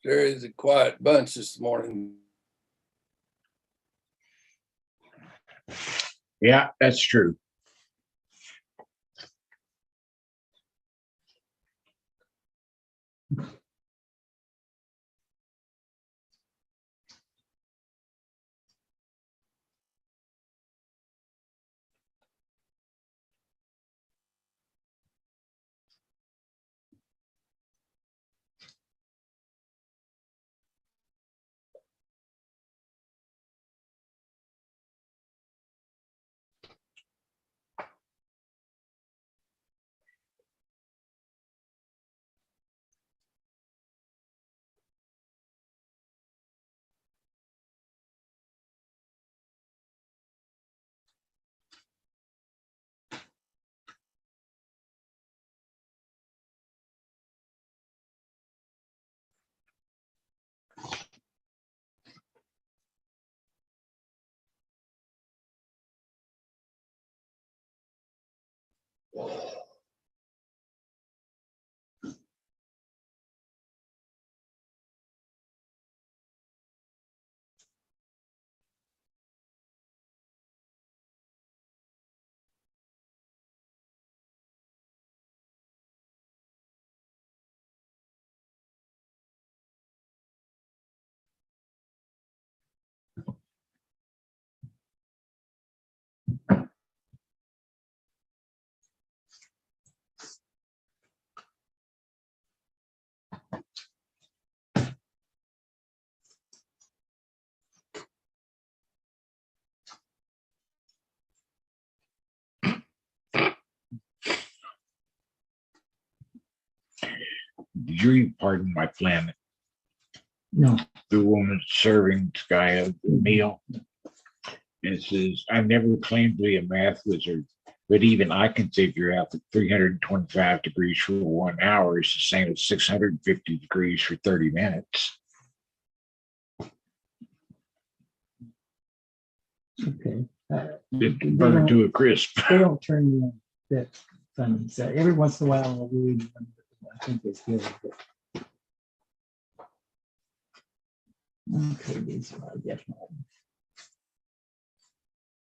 There is a quiet bunch this morning. Yeah, that's true. Did you pardon my planet? No. The woman serving this guy a meal. It says, I never claimed to be a math wizard, but even I can figure out that 325 degrees for 1 hour is the same as 650 degrees for 30 minutes. Okay. It burned to a crisp. They don't turn me on that funny. So every once in a while I'll read them. I think it's good. Okay, these are I guess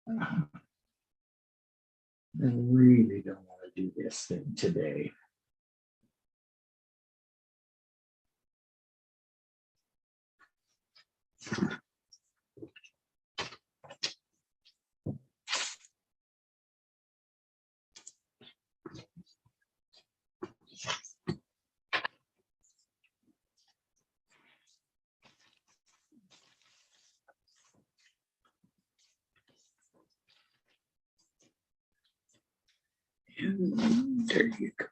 I really don't want to do this thing today. There you go.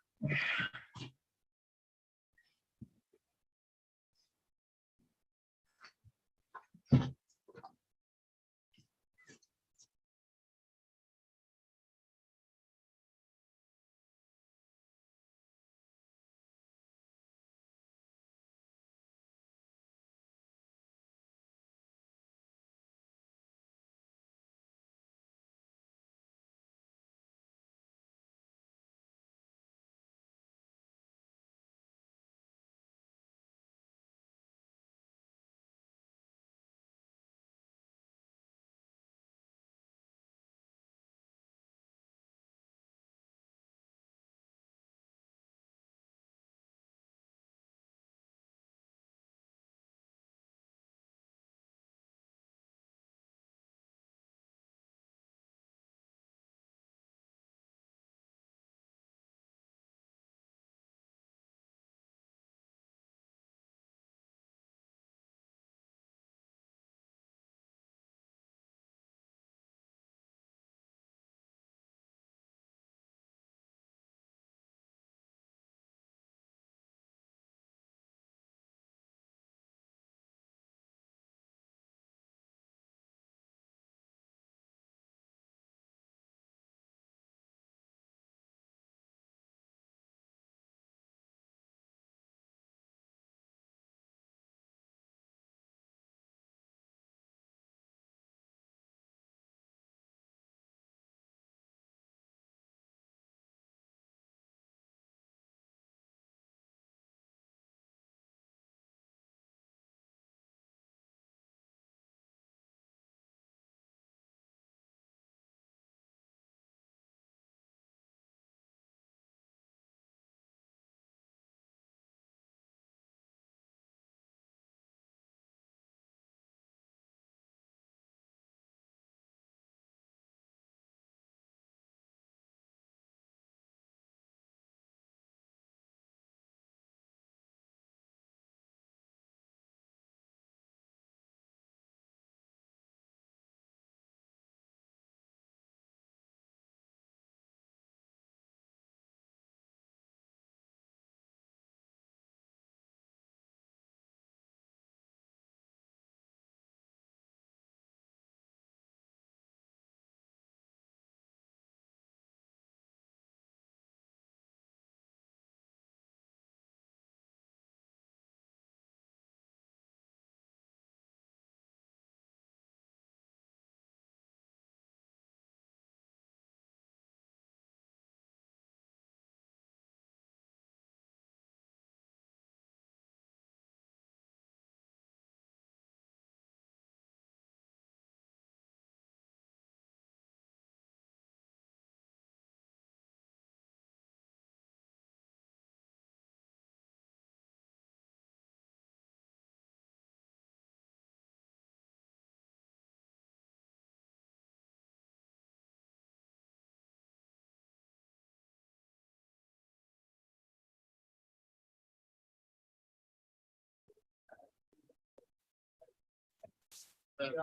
Okay,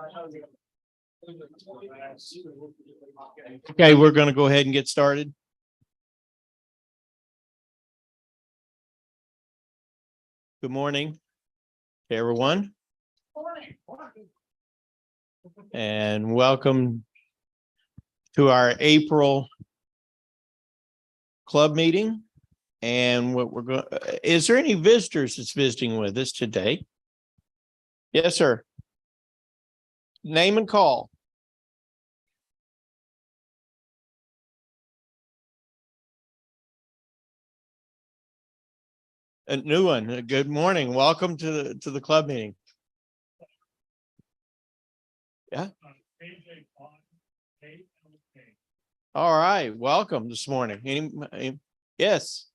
we're going to go ahead and get started. Good morning, everyone. And welcome to our April club meeting. And what we're going, is there any visitors that's visiting with us today? Yes, sir. Name and call. A new one. Good morning. Welcome to the club meeting. Yeah. All right. Welcome this morning. Any, yes.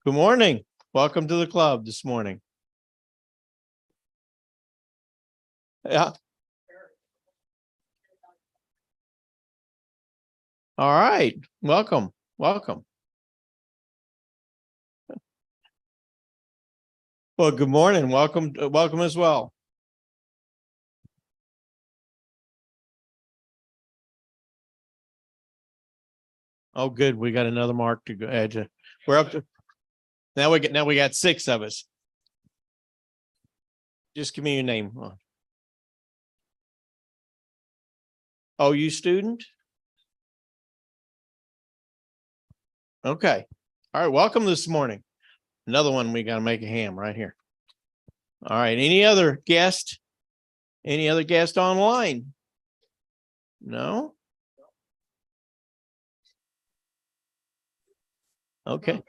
Good morning. Welcome to the club this morning. Yeah. All right. Welcome. Welcome. Well, good morning. Welcome. Welcome as well. Oh, good. We got another mark to go add to. We're up to now we got 6 of us. Just give me your name. Oh, you student? Okay. All right. Welcome this morning. Another one we got to make a ham right here. All right. Any other guest? Any other guest online? No? Okay.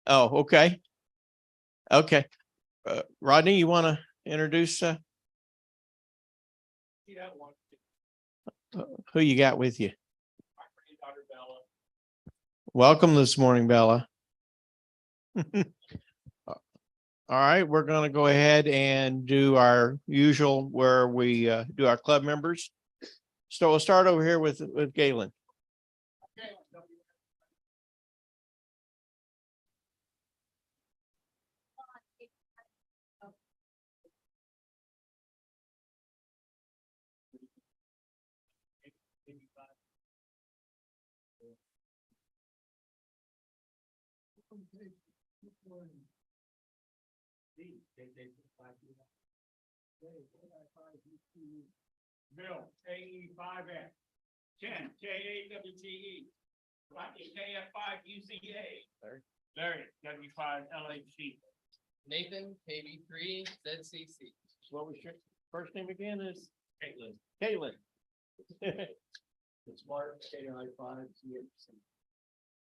Oh, okay. Okay. Rodney, you want to introduce who you got with you? Welcome this morning, Bella. All right, we're going to go ahead and do our usual where we do our club members. So we'll start over here with Gayland. Bill, KE5F, 10, KAWTE, KF5UCA, Larry, W5LHC. Nathan, KB3, ZCC. What was your first name again? Is Caitlin. Gayland. It's Mark, KI5CHC.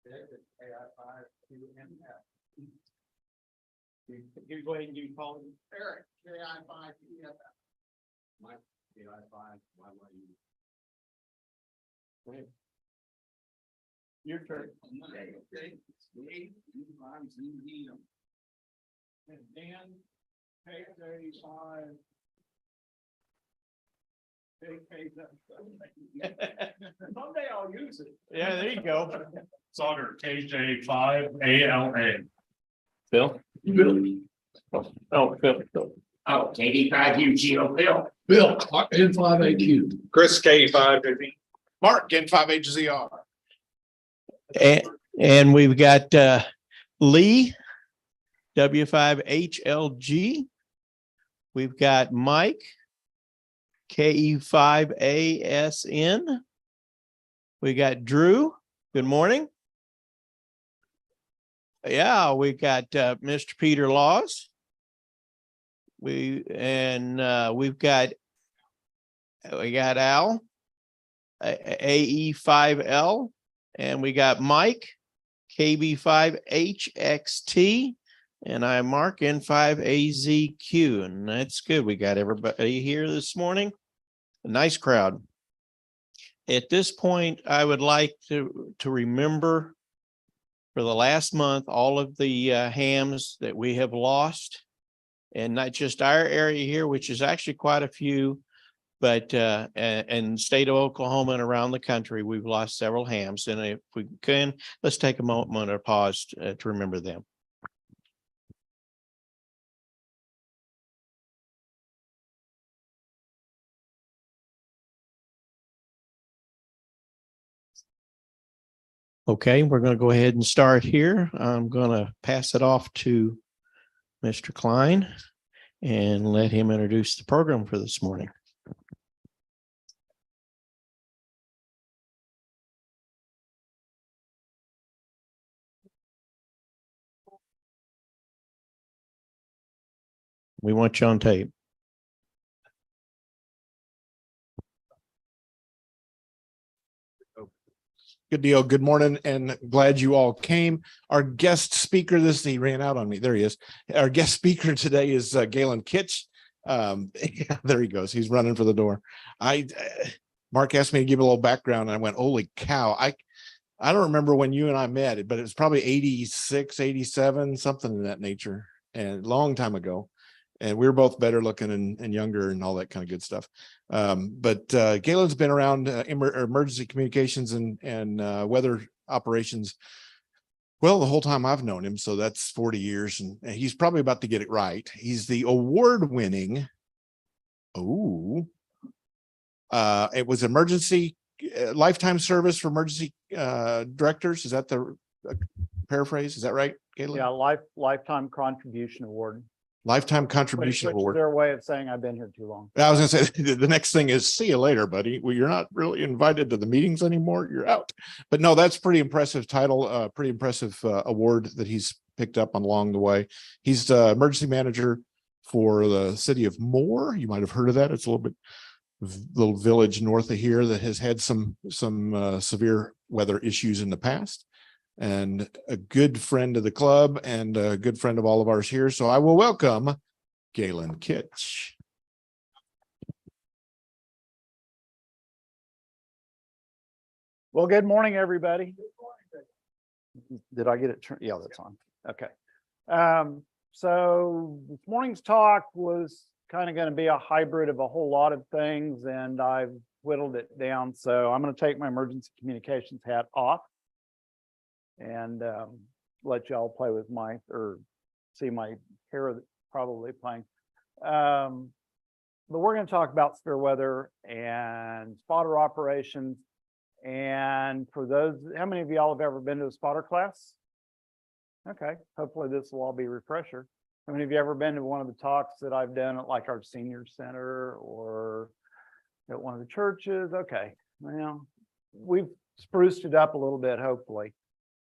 David, KI5QMF. You go ahead and you call him. Eric, KI5EFF. Mike, KI5YYU. Your turn. And Dan, K35. Someday I'll use it. Yeah, there you go. Sauter, KJ5ALA. Bill. Oh, Phil. Oh, KD5UGO, Bill. Bill, N5AQ. Chris, K550. Mark, N5HZR. And we've got Lee, W5HLG. We've got Mike, KE5ASN. We got Drew. Good morning. Yeah, we got Mr. Peter Laws. We've got Al, AE5L, and we got Mike, KB5HXT, and I Mark N5AZQ, and that's good. We got everybody here this morning. A nice crowd. At this point, I would like to remember for the last month all of the hams that we have lost, and not just our area here, which is actually quite a few, But in the state of Oklahoma and around the country, we've lost several hams. And if we can, let's take a moment of pause to remember them. Okay, we're going to go ahead and start here. I'm going to pass it off to Mr. Klein and let him introduce the program for this morning. We want you on tape. Good deal. Good morning and glad you all came. Our guest speaker, he ran out on me. There he is. Our guest speaker today is Gayland Kitch. There he goes. He's running for the door. Mark asked me to give a little background and I went, holy cow. I don't remember when you and I met, but it was probably 86, 87, something in that nature, and a long time ago. And we were both better looking and younger and all that kind of good stuff. But Gayland's been around emergency communications and weather operations, well, the whole time I've known him. So that's 40 years, and he's probably about to get it right. He's the award-winning, it was emergency lifetime service for emergency directors. Is that the paraphrase? Is that right, Gayland? Yeah, lifetime contribution award. Lifetime contribution Which is award. their way of saying I've been here too long. I was going to say the next thing is see you later, buddy. Well, you're not really invited to the meetings anymore. You're out. But no, that's pretty impressive title, pretty impressive award that he's picked up along the way. He's the emergency manager for the city of Moore. You might have heard of that. It's a little village north of here that has had some severe weather issues in the past, and a good friend of the club and a good friend of all of ours here. So I will welcome Gayland Kitch. Well, good morning, everybody. Did I get it? Yeah, that's on. Okay. So this morning's talk was kind of going to be a hybrid of a whole lot of things, and I've whittled it down. So I'm going to take my emergency communications hat off and let y'all play with see my hair probably playing. But we're going to talk about severe weather and spotter operations. And for those, how many of y'all have ever been to a spotter class? Okay, hopefully this will all be a refresher. How many of you ever been to one of the talks that I've done at like our senior center or at one of the churches? Okay, well, we've spruced it up a little bit, hopefully.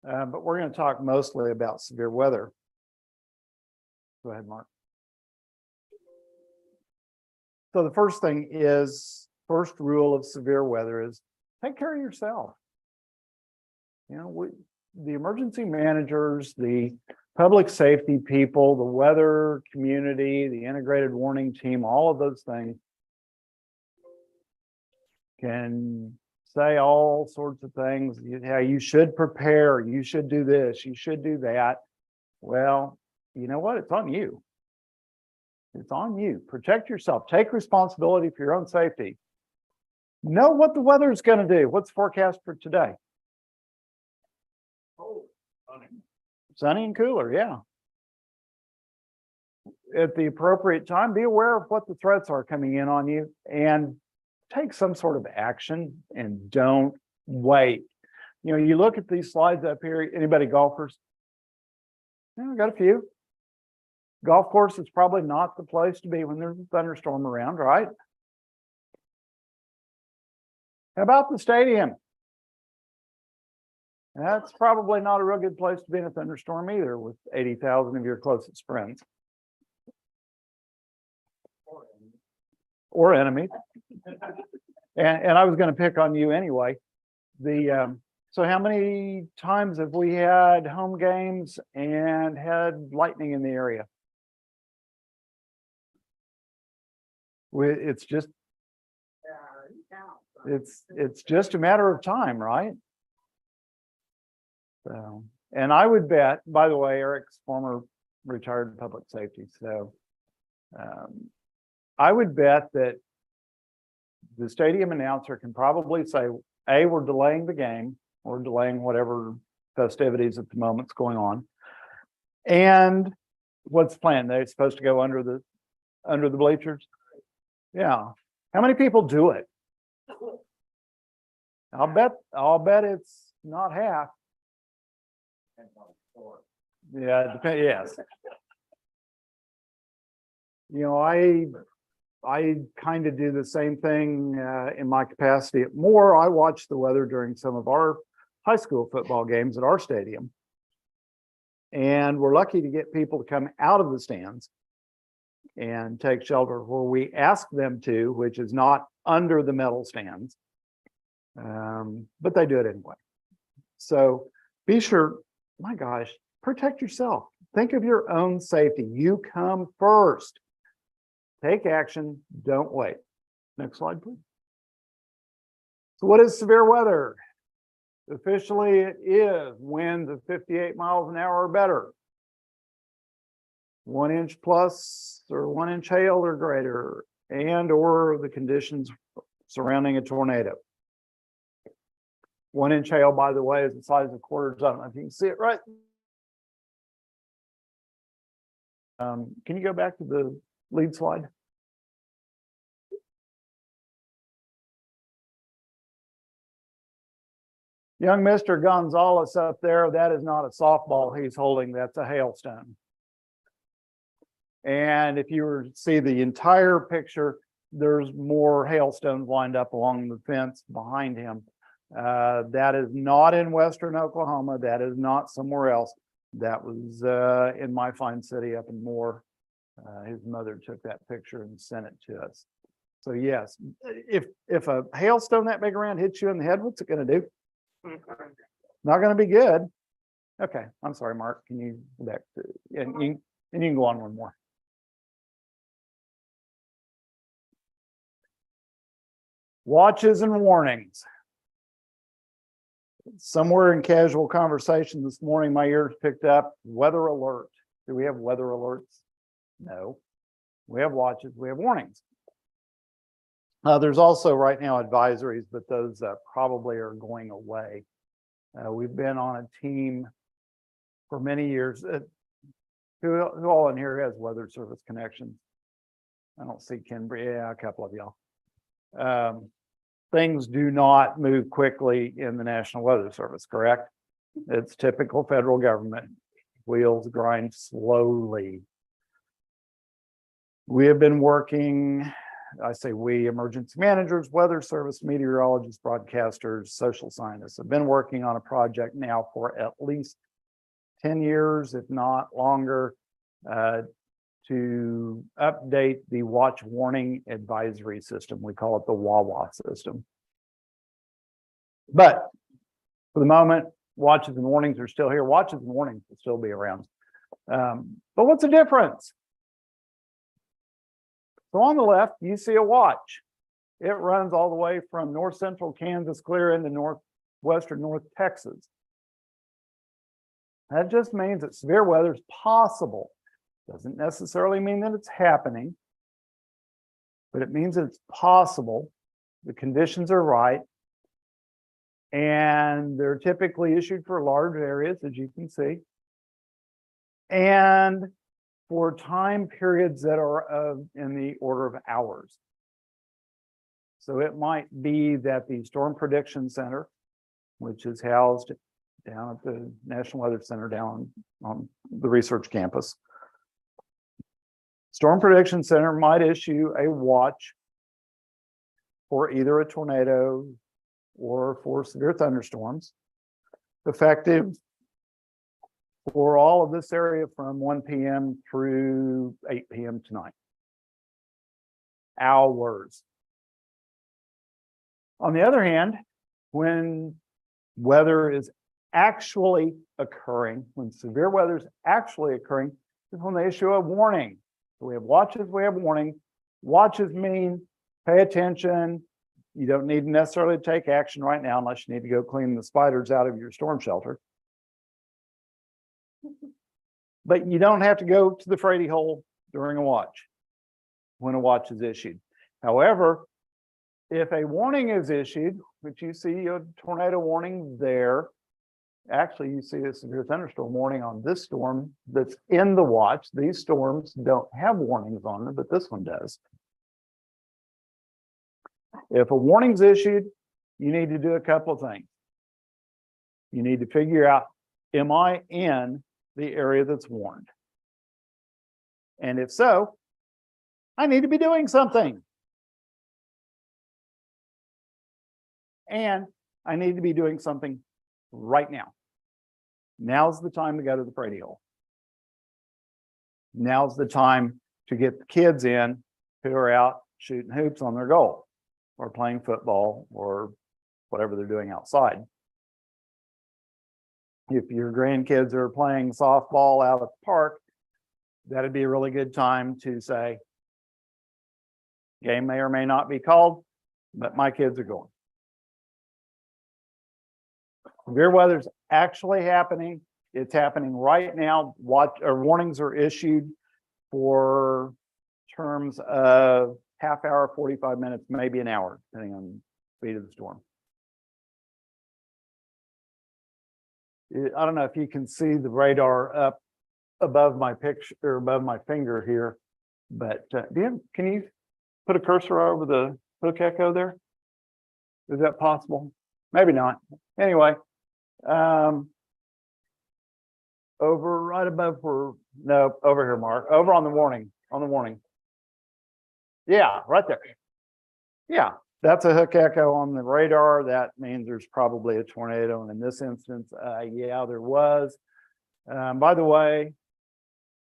But we're going to talk mostly about severe weather. Go ahead, Mark. So the first rule of severe weather is take care of yourself. You know, the emergency managers, the public safety people, the weather community, the integrated warning team, all of those things can say all sorts of things. Yeah, you should prepare, you should do this, you should do that. Well, you know what? It's on you. It's on you. Protect yourself. Take responsibility for your own safety. Know what the weather is going to do. What's the forecast for today? Sunny and cooler, yeah. At the appropriate time, be aware of what the threats are coming in on you and take some sort of action and don't wait. You know, you look at these slides up here, anybody golfers? Yeah, I got a few. Golf course is probably not the place to be when there's a thunderstorm around, right? How about the stadium? That's probably not a real good place to be in a thunderstorm either, with 80,000 of your closest friends. Or enemies. And I was going to pick on you anyway. So how many times have we had home games and had lightning in the area? It's just a matter of time, right? So, and I would bet, by the way, Eric's former retired public safety. So I would bet that the stadium announcer can probably say, A, we're delaying the game, or delaying whatever festivities at the moment's going on. And what's planned? They're supposed to go under the bleachers? Yeah. How many people do it? I'll bet it's not half. Yeah, it depends, yes. You know, I kind of do the same thing in my capacity at Moore. I watch the weather during some of our high school football games at our stadium. And we're lucky to get people to come out of the stands and take shelter where we ask them to, which is not under the metal stands. But they do it anyway. So be sure, my gosh, protect yourself. Think of your own safety. You come first. Take action, don't wait. Next slide, please. So what is severe weather? Officially, it is winds of 58 miles an hour or better. 1 inch plus or 1 inch hail or greater, and or the conditions surrounding a tornado. 1 inch hail, by the way, is the size of quarters. I don't know if you can see it right. Can you go back to the lead slide? Young Mr. Gonzalez up there, that is not a softball he's holding, that's a hailstone. And if you were to see the entire picture, there's more hailstones lined up along the fence behind him. That is not in Western Oklahoma. That is not somewhere else. That was in my fine city up in Moore. His mother took that picture and sent it to us. So yes, if a hailstone that big around hits you in the head, what's it going to do? Not going to be good. Okay, I'm sorry, Mark. Can you go back to, and you can go on one more. Watches and warnings. Somewhere in casual conversation this morning, my ears picked up weather alert. Do we have weather alerts? No. We have watches, we have warnings. There's also right now advisories, but those probably are going away. We've been on a team for many years. Who all in here has weather service connections? I don't see Ken. Yeah, a couple of y'all. Things do not move quickly in the National Weather Service, correct? It's typical federal government. Wheels grind slowly. We have been working, I say we, emergency managers, weather service, meteorologists, broadcasters, social scientists, have been working on a project now for at least 10 years, if not longer, to update the watch warning advisory system. We call it the WAWA system. But for the moment, watches and warnings are still here. Watches and warnings will still be around. But what's the difference? So on the left, you see a watch. It runs all the way from north central Kansas clear into northwestern North Texas. That just means that severe weather is possible. Doesn't necessarily mean that it's happening, but it means that it's possible. The conditions are right, and they're typically issued for large areas, as you can see, and for time periods that are in the order of hours. So it might be that the Storm Prediction Center, which is housed down at the National Weather Center down on the research campus, Storm Prediction Center might issue a watch for either a tornado or for severe thunderstorms, effective for all of this area from 1 p.m. through 8 p.m. tonight. Hours. On the other hand, when weather is actually occurring, when severe weather is actually occurring, is when they issue a warning. So we have watches, we have warning. Watches mean pay attention. You don't need necessarily to take action right now unless you need to go clean the spiders out of your storm shelter. But you don't have to go to the Frady hole during a watch when a watch is issued. However, If a warning is issued, which you see a tornado warning there, actually you see a severe thunderstorm warning on this storm that's in the watch. These storms don't have warnings on them, but this one does. If a warning's issued, you need to do a couple of things. You need to figure out, am I in the area that's warned? And if so, I need to be doing something. And I need to be doing something right now. Now's the time to go to the Brady hole. Now's the time to get the kids in who are out shooting hoops on their goal or playing football or whatever they're doing outside. If your grandkids are playing softball out at the park, that'd be a really good time to say, game may or may not be called, but my kids are going. Severe weather's actually happening. It's happening right now. Warnings are issued for terms of half hour, 45 minutes, maybe an hour, depending on the speed of the storm. I don't know if you can see the radar up above my picture or above my finger here, but can you put a cursor over the hook echo there? Is that possible? Maybe not. Anyway, over right above over here, Mark, over on the warning, Yeah, right there. Yeah, that's a hook echo on the radar. That means there's probably a tornado. And in this instance, yeah, there was. By the way,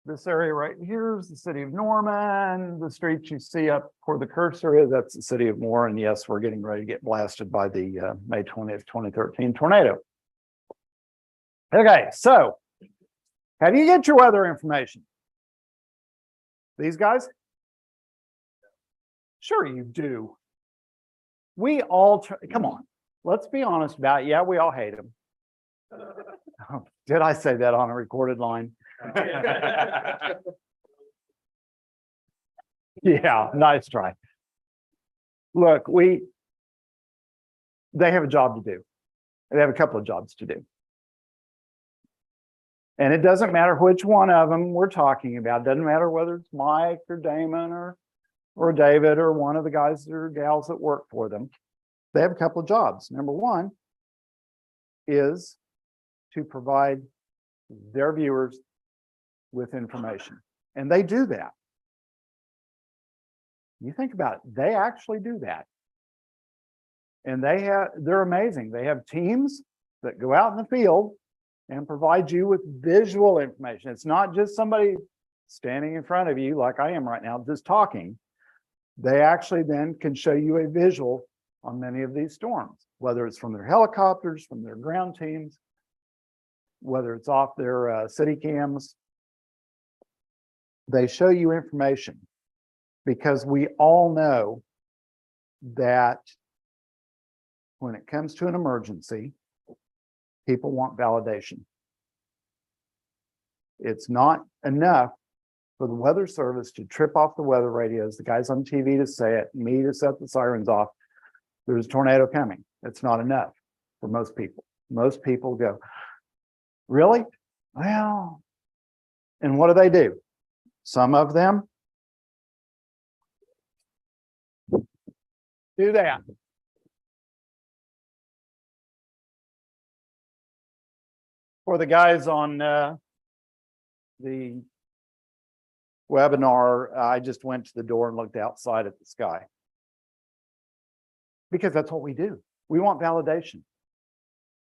this area right here is the city of Norman. The street you see up where the cursor is, that's the city of Moore. And yes, we're getting ready to get blasted by the May 20th, 2013 tornado. Okay, so how do you get your weather information? These guys? Sure you do. We all, come on, let's be honest about it. Yeah, we all hate them. Did I say that on a recorded line? Yeah, nice try. Look, they have a job to do. They have a couple of jobs to do. And it doesn't matter which one of them we're talking about. It doesn't matter whether it's Mike or Damon or David or one of the guys or gals that work for them. They have a couple of jobs. Number one is to provide their viewers with information. And they do that. You think about it, they actually do that. And they're amazing. They have teams that go out in the field and provide you with visual information. It's not just somebody standing in front of you like I am right now, just talking. They actually then can show you a visual on many of these storms, whether it's from their helicopters, from their ground teams, whether it's off their city cams. They show you information because we all know that when it comes to an emergency, people want validation. It's not enough for the weather service to trip off the weather radios, the guys on TV to say it, me to set the sirens off. There's a tornado coming. It's not enough for most people. Most people go, really? Well, and what do? Some of them do that. For the guys on the webinar, I just went to the door and looked outside at the sky. Because that's what we do. We want validation.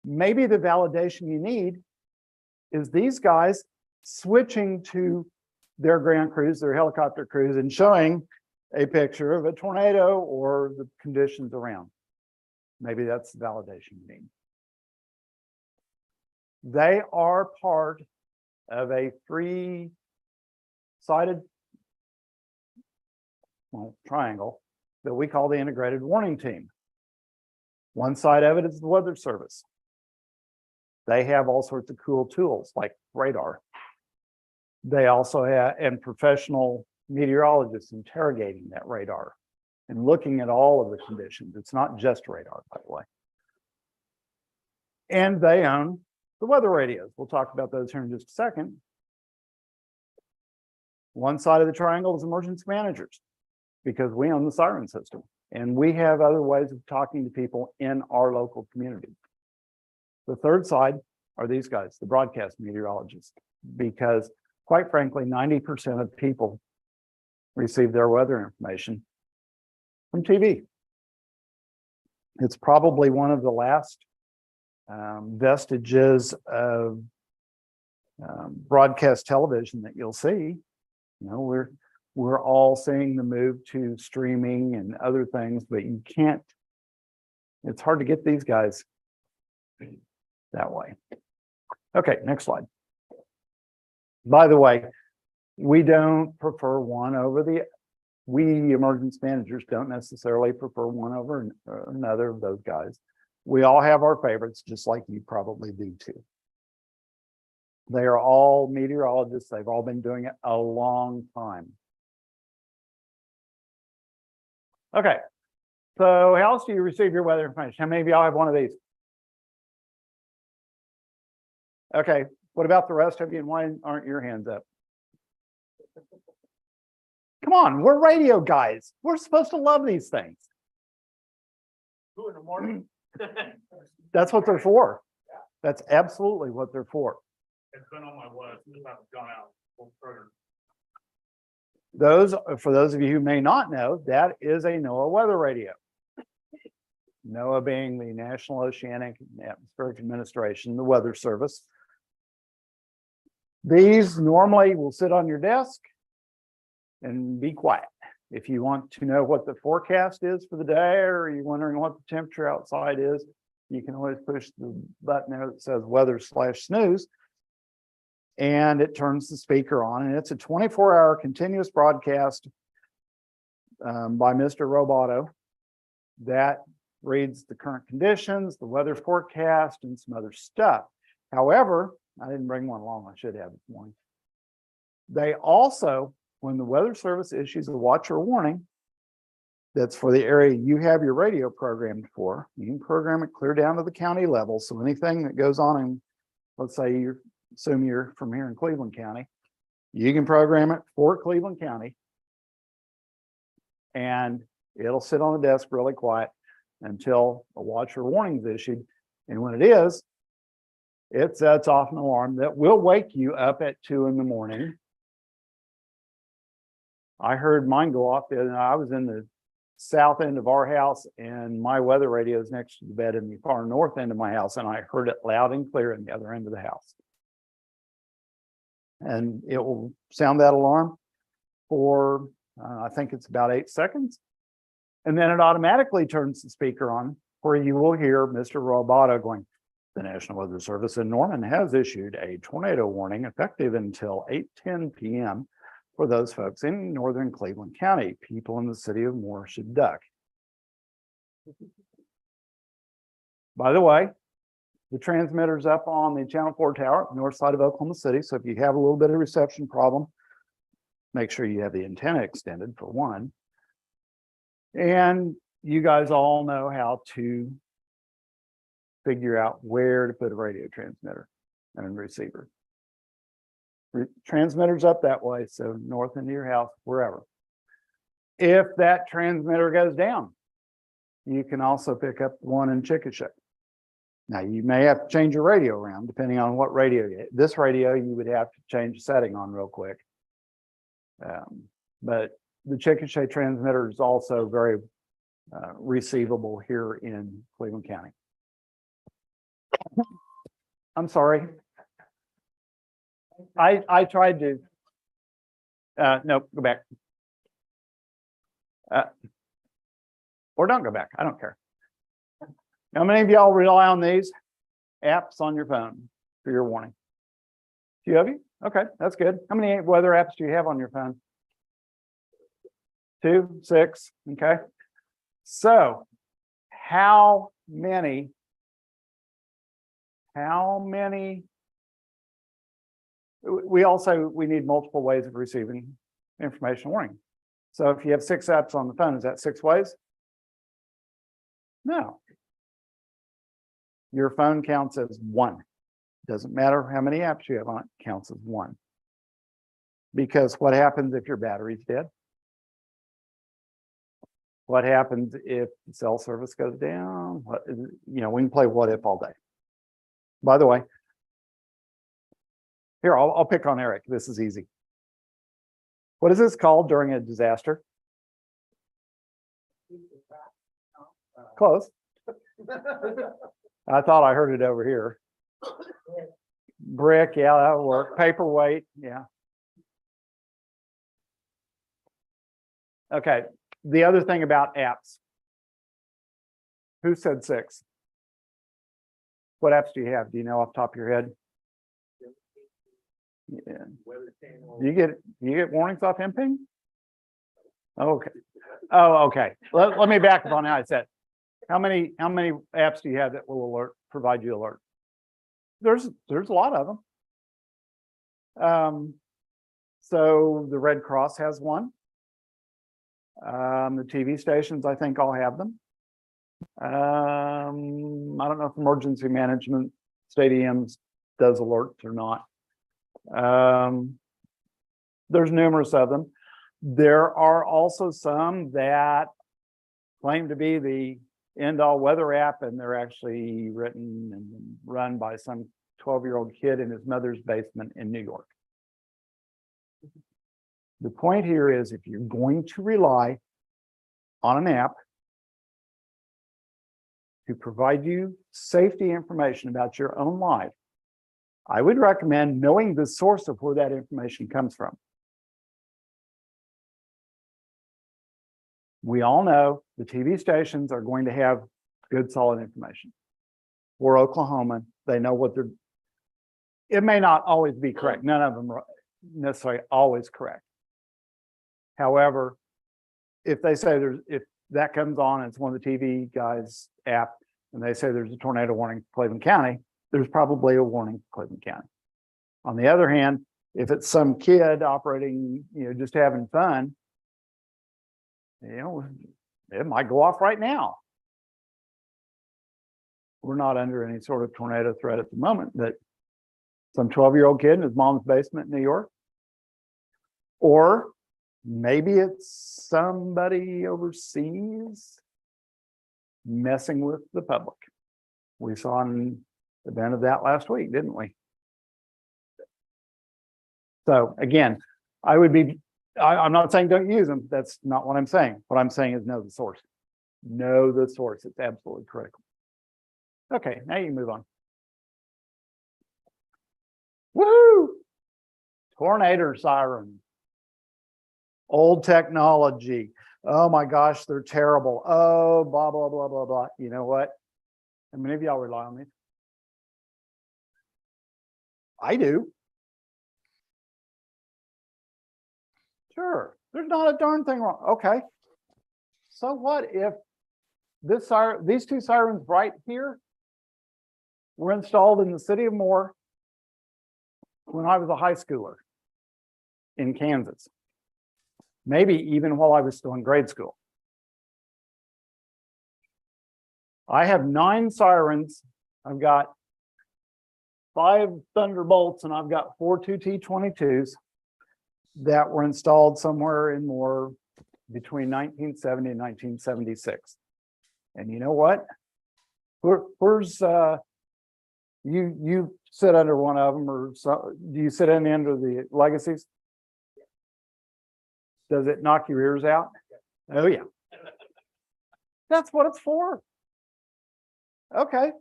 Maybe the validation you need is these guys switching to their ground crews, their helicopter crews, and showing a picture of a tornado or the conditions around. Maybe that's the validation you need. They are part of a three-sided triangle that we call the integrated warning team. One side of it is the weather service. They have all sorts of cool tools like radar. They also have and professional meteorologists interrogating that radar. and looking at all of the conditions. It's not just radar, by the way. And they own the weather radios. We'll talk about those here in just a second. One side of the triangle is emergency managers, because we own the siren system and we have other ways of talking to people in our local community. The third side are these guys, the broadcast meteorologists, because quite frankly, 90% of people receive their weather information from TV. It's probably one of the last vestiges of broadcast television that you'll see. You know, we're all seeing the move to streaming and other things, but you can't, it's hard to get these guys that way. Okay, next slide. By the way, we don't prefer one over the, we emergency managers don't necessarily prefer one over another of those guys. We all have our favorites, just like you probably do too. They are all meteorologists. They've all been doing it a long time. Okay, so how else do you receive your weather information? How many of y'all have one of these? Okay, what about the rest of you, and why aren't your hands up? Come on, we're radio guys. We're supposed to love these things. 2 in the morning. That's what they're for. That's absolutely what they're for. It's been on my list, just haven't gone out full further. Those, for those of you who may not know, that is a NOAA weather radio. NOAA being the National Oceanic and Atmospheric Administration, the Weather Service. These normally will sit on your desk and be quiet. If you want to know what the forecast is for the day, or you're wondering what the temperature outside is, you can always push the button there that says weather/snooze, and it turns the speaker on, and it's a 24-hour continuous broadcast by Mr. Roboto that reads the current conditions, the weather forecast, and some other stuff. However, I didn't bring one along. I should have this morning. They also, when the Weather Service issues a watch or warning that's for the area you have your radio programmed for, you can program it clear down to the county level. So anything that goes on in, let's say you assume you're from here in Cleveland County, you can program it for Cleveland County, and it'll sit on the desk really quiet until a watch or warning is issued. And when it is, it sets off an alarm that will wake you up at 2 in the morning. I heard mine go off, and I was in the south end of our house, and my weather radio is next to the bed in the far north end of my house, and I heard it loud and clear in the other end of the house. And it will sound that alarm for, I think it's about 8 seconds. And then it automatically turns the speaker on, where you will hear Mr. Roboto going, "The National Weather Service in Norman has issued a tornado warning effective until 8:10 p.m. for those folks in northern Cleveland County. People in the city of Moore should duck." By the way, the transmitter's up on the Channel 4 tower, north side of Oklahoma City. So if you have a little bit of reception problem, make sure you have the antenna extended for one. And you guys all know how to figure out where to put a radio transmitter and a receiver. Transmitter's up that way, so north into your house, wherever. If that transmitter goes down, you can also pick up one in Chickasha. Now, you may have to change your radio around depending on what radio you have. This radio, you would have to change the setting on real quick. But the Chickasha transmitter is also very receivable here in Cleveland County. I'm sorry. I tried to, no, go back. Or don't go back, I don't care. How many of y'all rely on these apps on your phone for your warning? A few of you? Okay, that's good. How many weather apps do you have on your phone? 2, 6, okay. So how many we need multiple ways of receiving information warning. So if you have 6 apps on the phone, is that 6 ways? No. Your phone counts as 1. Doesn't matter how many apps you have on it, counts as 1. Because what happens if your battery's dead? What happens if the cell service goes down? What, we can play what if all day. By the way, here, I'll pick on Eric. This is easy. What is this called during a disaster? Close. I thought I heard it over here. Brick, yeah, that'll work. Paperweight, yeah. Okay, the other thing about apps. Who said 6? What apps do you have? Do you know off the top of your head? Yeah. Do you get warnings off MPing? Okay. Oh, okay. Let me back up on how I said. How many apps do you have that will provide you alert? There's a lot of them. So the Red Cross has one. The TV stations, I think, all have them. I don't know if emergency management stadiums does alerts or not. There's numerous of them. There are also some that claim to be the end-all weather app, and they're actually written and run by some 12-year-old kid in his mother's basement in New York. The point here is, if you're going to rely on an app to provide you safety information about your own life, I would recommend knowing the source of where that information comes from. We all know the TV stations are going to have good, solid information. We're Oklahoma, they know what they're, it may not always be correct. None of them are necessarily always correct. However, if they say if that comes on, it's one of the TV guys' app, and they say there's a tornado warning for Cleveland County, there's probably a warning for Cleveland County. On the other hand, if it's some kid operating, just having fun, it might go off right now. We're not under any sort of tornado threat at the moment, but some 12-year-old kid in his mom's basement in New York, or maybe it's somebody overseas messing with the public. We saw an event of that last week, didn't we? So again, I'm not saying don't use them. That's not what I'm saying. What I'm saying is know the source. Know the source. It's absolutely critical. Okay, now you can move on. Woo! Tornado siren. Old technology. Oh my gosh, they're terrible. Oh, blah, blah, blah, blah, blah. You know what? How many of y'all rely on these? I do. Sure, there's not a darn thing wrong. Okay. So what if these 2 sirens right here were installed in the city of Moore when I was a high schooler in Kansas? Maybe even while I was still in grade school. I have 9 sirens. I've got 5 Thunderbolts, and I've got 4 2T22s that were installed somewhere in Moore between 1970 and 1976. And you know what? Where's you sit under one of them, or do you sit under the Legacies? Does it knock your ears out? Oh yeah. That's what it's for. Okay.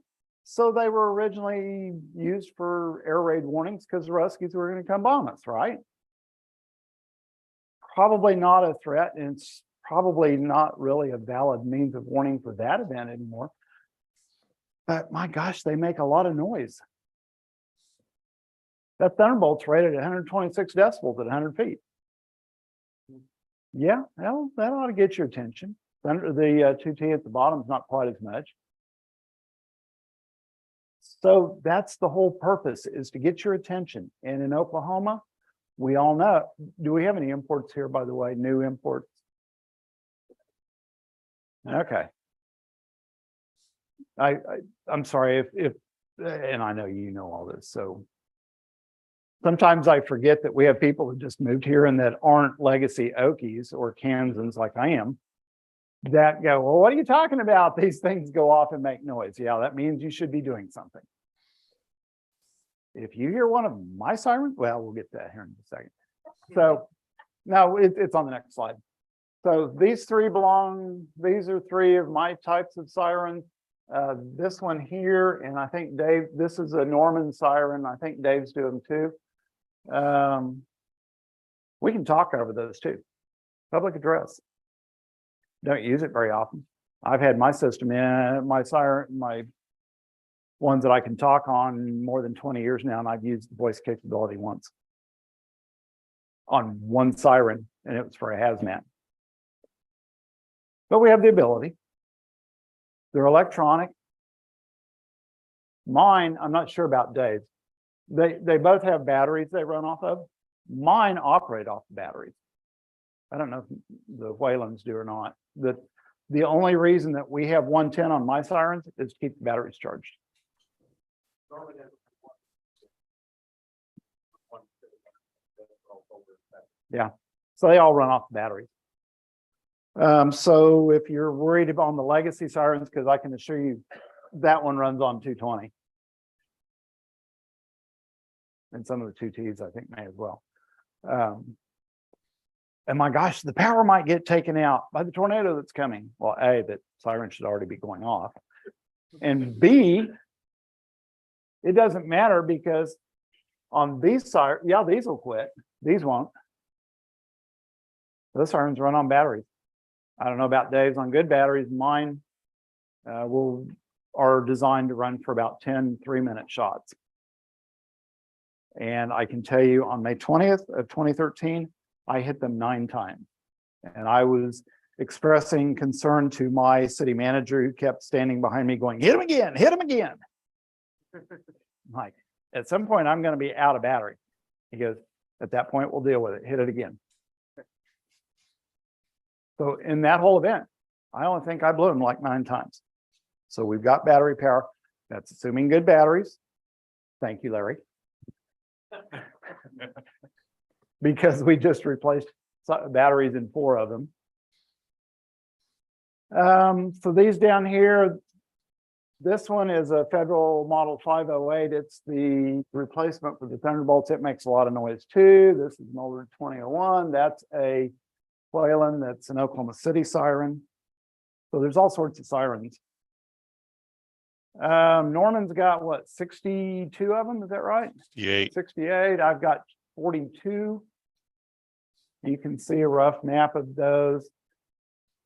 So they were originally used for air raid warnings because the Ruskies were going to come bomb us, right? Probably not a threat, and it's probably not really a valid means of warning for that event anymore. But my gosh, they make a lot of noise. That Thunderbolt's rated at 126 decibels at 100 feet. Yeah, well, that ought to get your attention. The 2T at the bottom is not quite as much. So that's the whole purpose, is to get your attention. And in Oklahoma, we all know, do we have any imports here, by the way, new imports Okay. I'm sorry if, and I know you know all this, so sometimes I forget that we have people who just moved here and that aren't legacy Okies or Kansans like I am, that go, well, what are you talking about? These things go off and make noise. Yeah, that means you should be doing something. If you hear one of my sirens, well, we'll get to that here in a second. So no, it's on the next slide. So these three these are three of my types of sirens. This one here, and I think Dave, this is a Norman siren. I think Dave's doing too. We can talk over those too. Public address. Don't use it very often. I've had my system in my siren, my ones that I can talk on more than 20 years now, and I've used the voice capability once on one siren, and it was for a hazmat. But we have the ability. They're electronic. Mine, I'm not sure about Dave's. They both have batteries they run off of. Mine operate off the batteries. I don't know if the Waylands do or not. The only reason that we have 110 on my sirens is to keep the batteries charged. Yeah, so they all run off the batteries. So if you're worried about the legacy sirens, because I can assure you that one runs on 220. And some of the 2Ts I think may as well. And my gosh, the power might get taken out by the tornado that's coming. Well, A, that siren should already be going off. And B, it doesn't matter because on these sirens, yeah, these will quit. These won't. Those sirens run on batteries. I don't know about Dave's on good batteries. Mine are designed to run for about 10 3-minute shots. And I can tell you on May 20th of 2013, I hit them 9 times. And I was expressing concern to my city manager who kept standing behind me going, hit him again, hit him again. Like, at some point, I'm going to be out of battery. He goes, at that point, we'll deal with it. Hit it again. So in that whole event, I only think I blew him like 9 times. So we've got battery power. That's assuming good batteries. Thank you, Larry. Because we just replaced batteries in 4 of them. So these down here, this one is a Federal Model 508. It's the replacement for the Thunderbolts. It makes a lot of noise too. This is an older 2001. That's a Wayland. That's an Oklahoma City siren. So there's all sorts of sirens. Norman's got what, 62 of them? Is that right? 68. I've got 42. You can see a rough map of those.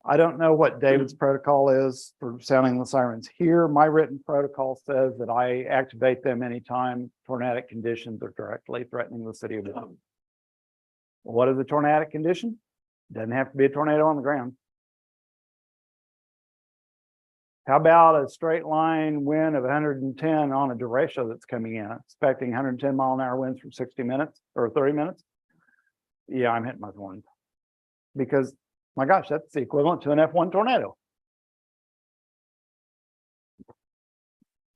I don't know what David's protocol is for sounding the sirens here. My written protocol says that I activate them anytime tornadic conditions are directly threatening the city of Wayland. What is a tornadic condition? Doesn't have to be a tornado on the ground. How about a straight line wind of 110 on a derecho that's coming in, expecting 110 mile an hour winds for 60 minutes or 30 minutes? Yeah, I'm hitting my horns because my gosh, that's the equivalent to an F1 tornado.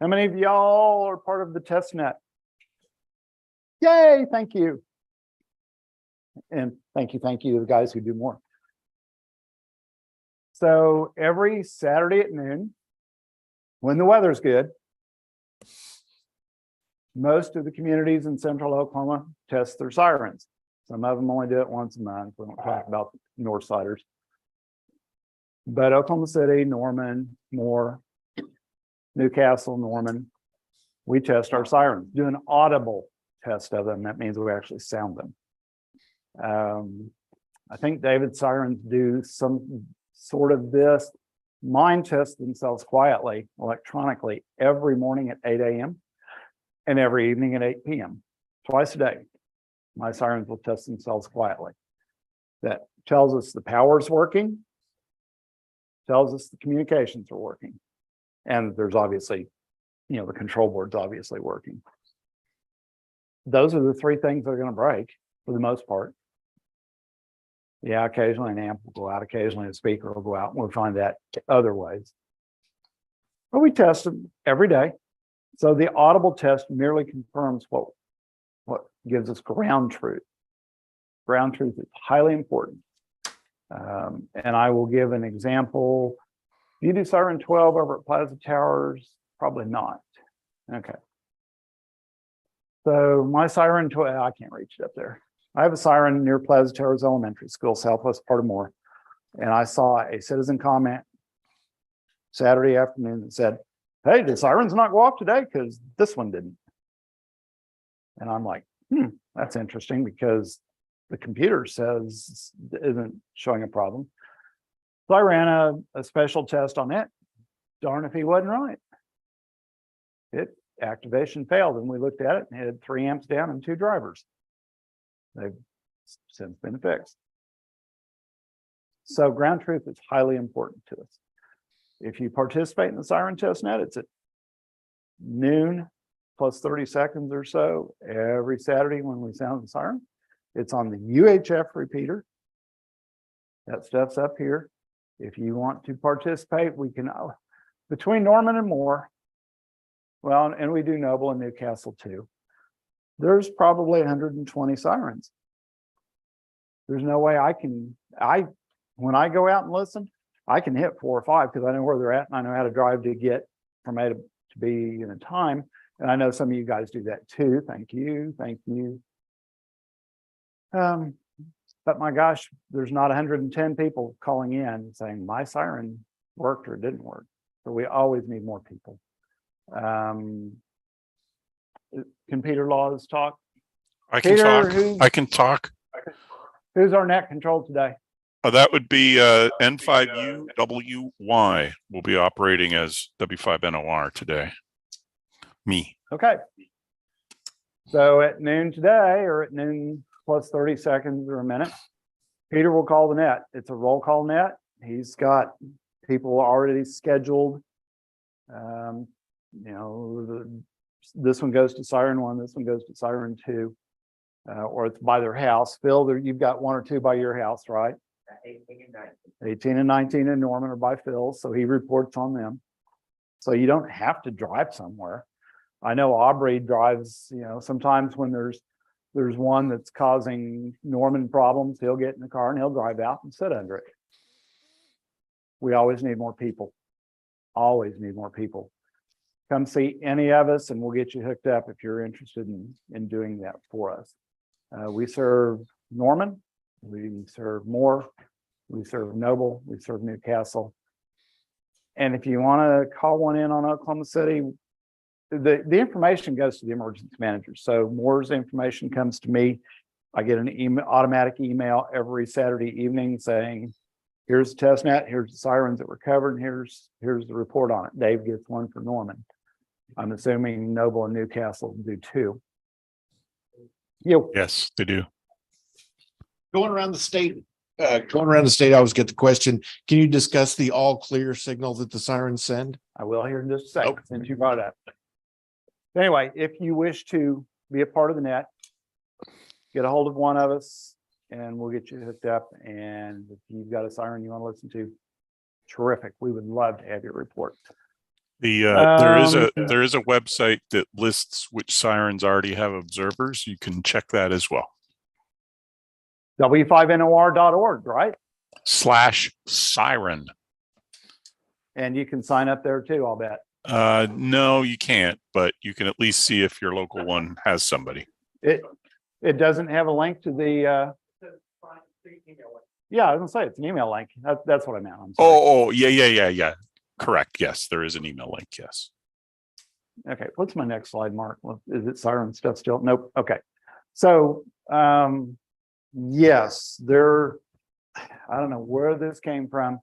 How many of y'all are part of the test net? Yay, thank you. And thank you to the guys who do more. So every Saturday at noon, when the weather's good, most of the communities in central Oklahoma test their sirens. Some of them only do it once a month. We don't talk about the Northsiders. But Oklahoma City, Norman, Moore, Newcastle, Norman, we test our sirens, do an audible test of them. That means we actually sound them. I think David's sirens do some sort of this. Mine test themselves quietly, electronically, every morning at 8 a.m. and every evening at 8 p.m. Twice a day. My sirens will test themselves quietly. That tells us the power's working, tells us the communications are working. And there's obviously, the control board's obviously working. Those are the 3 things that are going to break for the most part. Yeah, occasionally an amp will go out, occasionally a speaker will go out, and we'll find that other ways. But we test them every day. So the audible test merely confirms what gives us ground truth. Ground truth is highly important. And I will give an example. Do you do siren 12 over at Plaza Towers? Probably not. Okay. So my siren 12, I can't reach it up there. I have a siren near Plaza Towers Elementary School, southwest part of Moore. And I saw a citizen comment Saturday afternoon that said, hey, did sirens not go off today? Because this one didn't. And I'm like, that's interesting because the computer says isn't showing a problem. So I ran a special test on it. Darn if he wasn't right. Activation failed, and we looked at it and it had 3 amps down and 2 drivers. They've since been fixed. So ground truth is highly important to us. If you participate in the siren test net, it's at noon plus 30 seconds or so every Saturday when we sound the siren. It's on the UHF repeater. That stuff's up here. If you want to participate, we can, between Norman and Moore, well, and we do Noble and Newcastle too, there's probably 120 sirens. There's no way when I go out and listen, I can hit 4 or 5 because I know where they're at and I know how to drive to get from A to B in a time. And I know some of you guys do that too. Thank you. Thank you. But my gosh, there's not 110 people calling in saying my siren worked or didn't work. So we always need more people. Can Peter Laws talk? I can Peter, talk. I can talk. Who's our net control today? That would be N5UWY will be operating as W5NOR today. Me. Okay. So at noon today, or at noon plus 30 seconds or a minute, Peter will call the net. It's a roll call net. He's got people already scheduled. This one goes to siren 1, this one goes to siren 2, or it's by their house. Phil, you've got 1 or 2 by your house, right? 18 and 19 in Norman are by Phil, so he reports on them. So you don't have to drive somewhere. I know Aubrey drives, sometimes when there's one that's causing Norman problems, he'll get in the car and he'll drive out and sit under it. We always need more people. Always need more people. Come see any of us and we'll get you hooked up if you're interested in doing that for us. We serve Norman, we serve Moore, we serve Noble, we serve Newcastle. And if you want to call one in on Oklahoma City, the information goes to the emergency manager. So Moore's information comes to me. I get an automatic email every Saturday evening saying, here's the test net, here's the sirens that were covered, and here's the report on it. Dave gets one for Norman. I'm assuming Noble and Newcastle do too. Yes, they do. Going around the state, I always get the question, can you discuss the all clear signal that the sirens send? I will here in just a second, since you brought it up. Anyway, if you wish to be a part of the net, get a hold of one of us and we'll get you hooked up. And if you've got a siren you want to listen to, terrific. We would love to have your report. There is a website that lists which sirens already have observers. You can check that as well. W5NOR.org, right? /siren. And you can sign up there too, I'll bet. No, you can't, but you can at least see if your local one has somebody. It doesn't have a link to the yeah, I was gonna say it's an email link. That's what I meant. I'm sorry. Oh, yeah. Correct. Yes, there is an email link. Yes. Okay, what's my next slide, Mark? Is it siren stuff still? Nope. Okay. So yes, I don't know where this came from.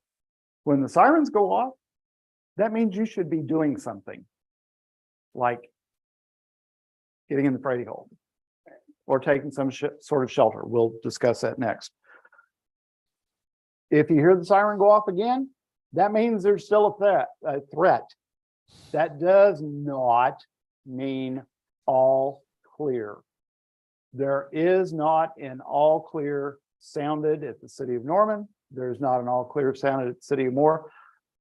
When the sirens go off, that means you should be doing something like getting in the Brady hole or taking some sort of shelter. We'll discuss that next. If you hear the siren go off again, that means there's still a threat. That does not mean all clear. There is not an all clear sounded at the city of Norman. There's not an all clear sounded at the city of Moore.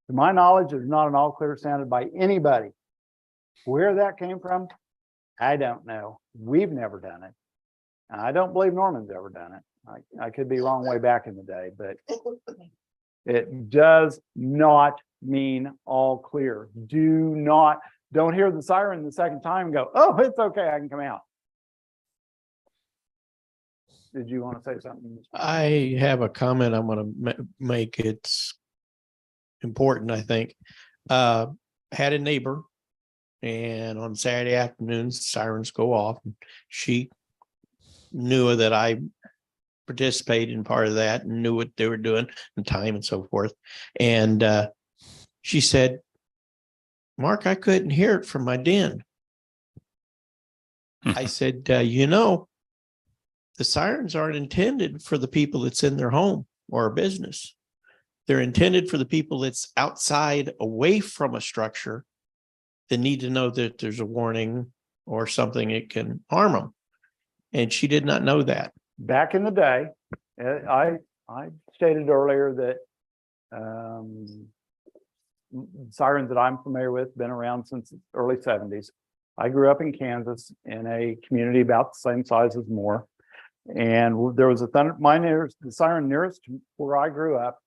To my knowledge, there's not an all clear sounded by anybody. Where that came from, I don't know. We've never done it. And I don't believe Norman's ever done it. I could be wrong way back in the day, but it does not mean all clear. Don't hear the siren the second time and go, oh, it's okay, I can come out. Did you want to say something? I have a comment I'm going to make. It's important, I think. Had a neighbor, and on Saturday afternoons, sirens go off. She knew that I participated in part of that and knew what they were doing and time and so forth. And she said, Mark, I couldn't hear it from my den. I said, the sirens aren't intended for the people that's in their home or a business. They're intended for the people that's outside away from a structure that need to know that there's a warning or something it can harm them. And she did not know that. Back in the day, I stated earlier that sirens that I'm familiar with been around since the early 70s. I grew up in Kansas in a community about the same size as Moore. And there was the siren nearest to where I grew up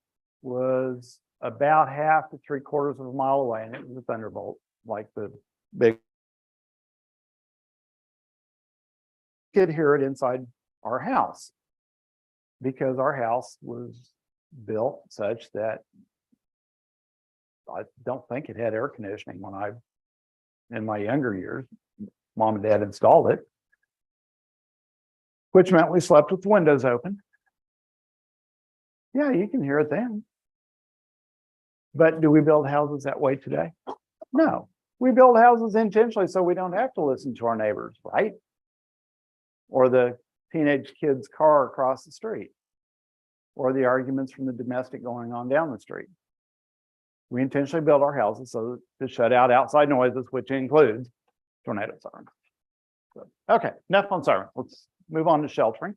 was about half to 3/4 of a mile away, and it was a thunderbolt, like the big. Could hear it inside our house because our house was built such that I don't think it had air conditioning when in my younger years, mom and dad installed it, which meant we slept with the windows open. Yeah, you can hear it then. But do we build houses that way today? No, we build houses intentionally so we don't have to listen to our neighbors, right? Or the teenage kid's car across the street, or the arguments from the domestic going on down the street. We intentionally build our houses so to shut out outside noises, which includes tornado sirens. So, okay, enough on sirens. Let's move on to sheltering.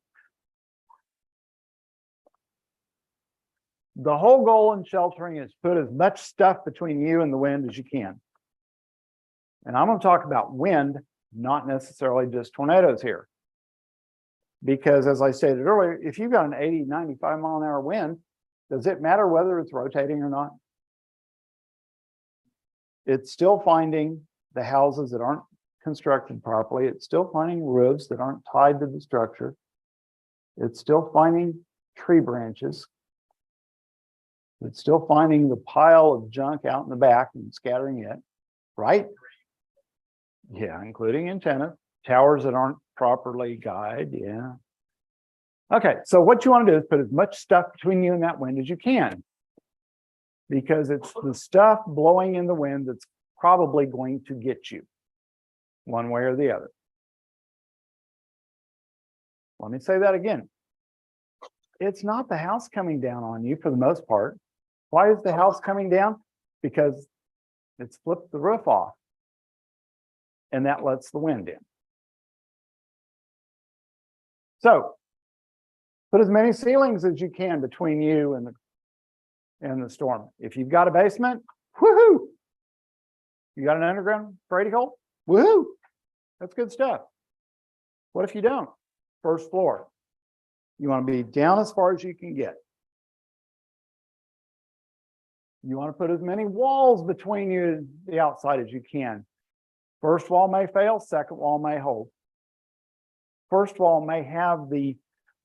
The whole goal in sheltering is put as much stuff between you and the wind as you can. And I'm going to talk about wind, not necessarily just tornadoes here. Because as I stated earlier, if you've got an 80, 95 mile an hour wind, does it matter whether it's rotating or not? It's still finding the houses that aren't constructed properly. It's still finding roofs that aren't tied to the structure. It's still finding tree branches. It's still finding the pile of junk out in the back and scattering it, right? Yeah, including antennas, towers that aren't properly guided, yeah. Okay, so what you want to do is put as much stuff between you and that wind as you can, because it's the stuff blowing in the wind that's probably going to get you one way or the other. Let me say that again. It's not the house coming down on you for the most part. Why is the house coming down? Because it's flipped the roof off, and that lets the wind in. So put as many ceilings as you can between you and the storm. If you've got a basement, woohoo! You got an underground Brady hole, woohoo! That's good stuff. What if you don't? First floor. You want to be down as far as you can get. You want to put as many walls between you and the outside as you can. First wall may fail, second wall may hold. First wall may have the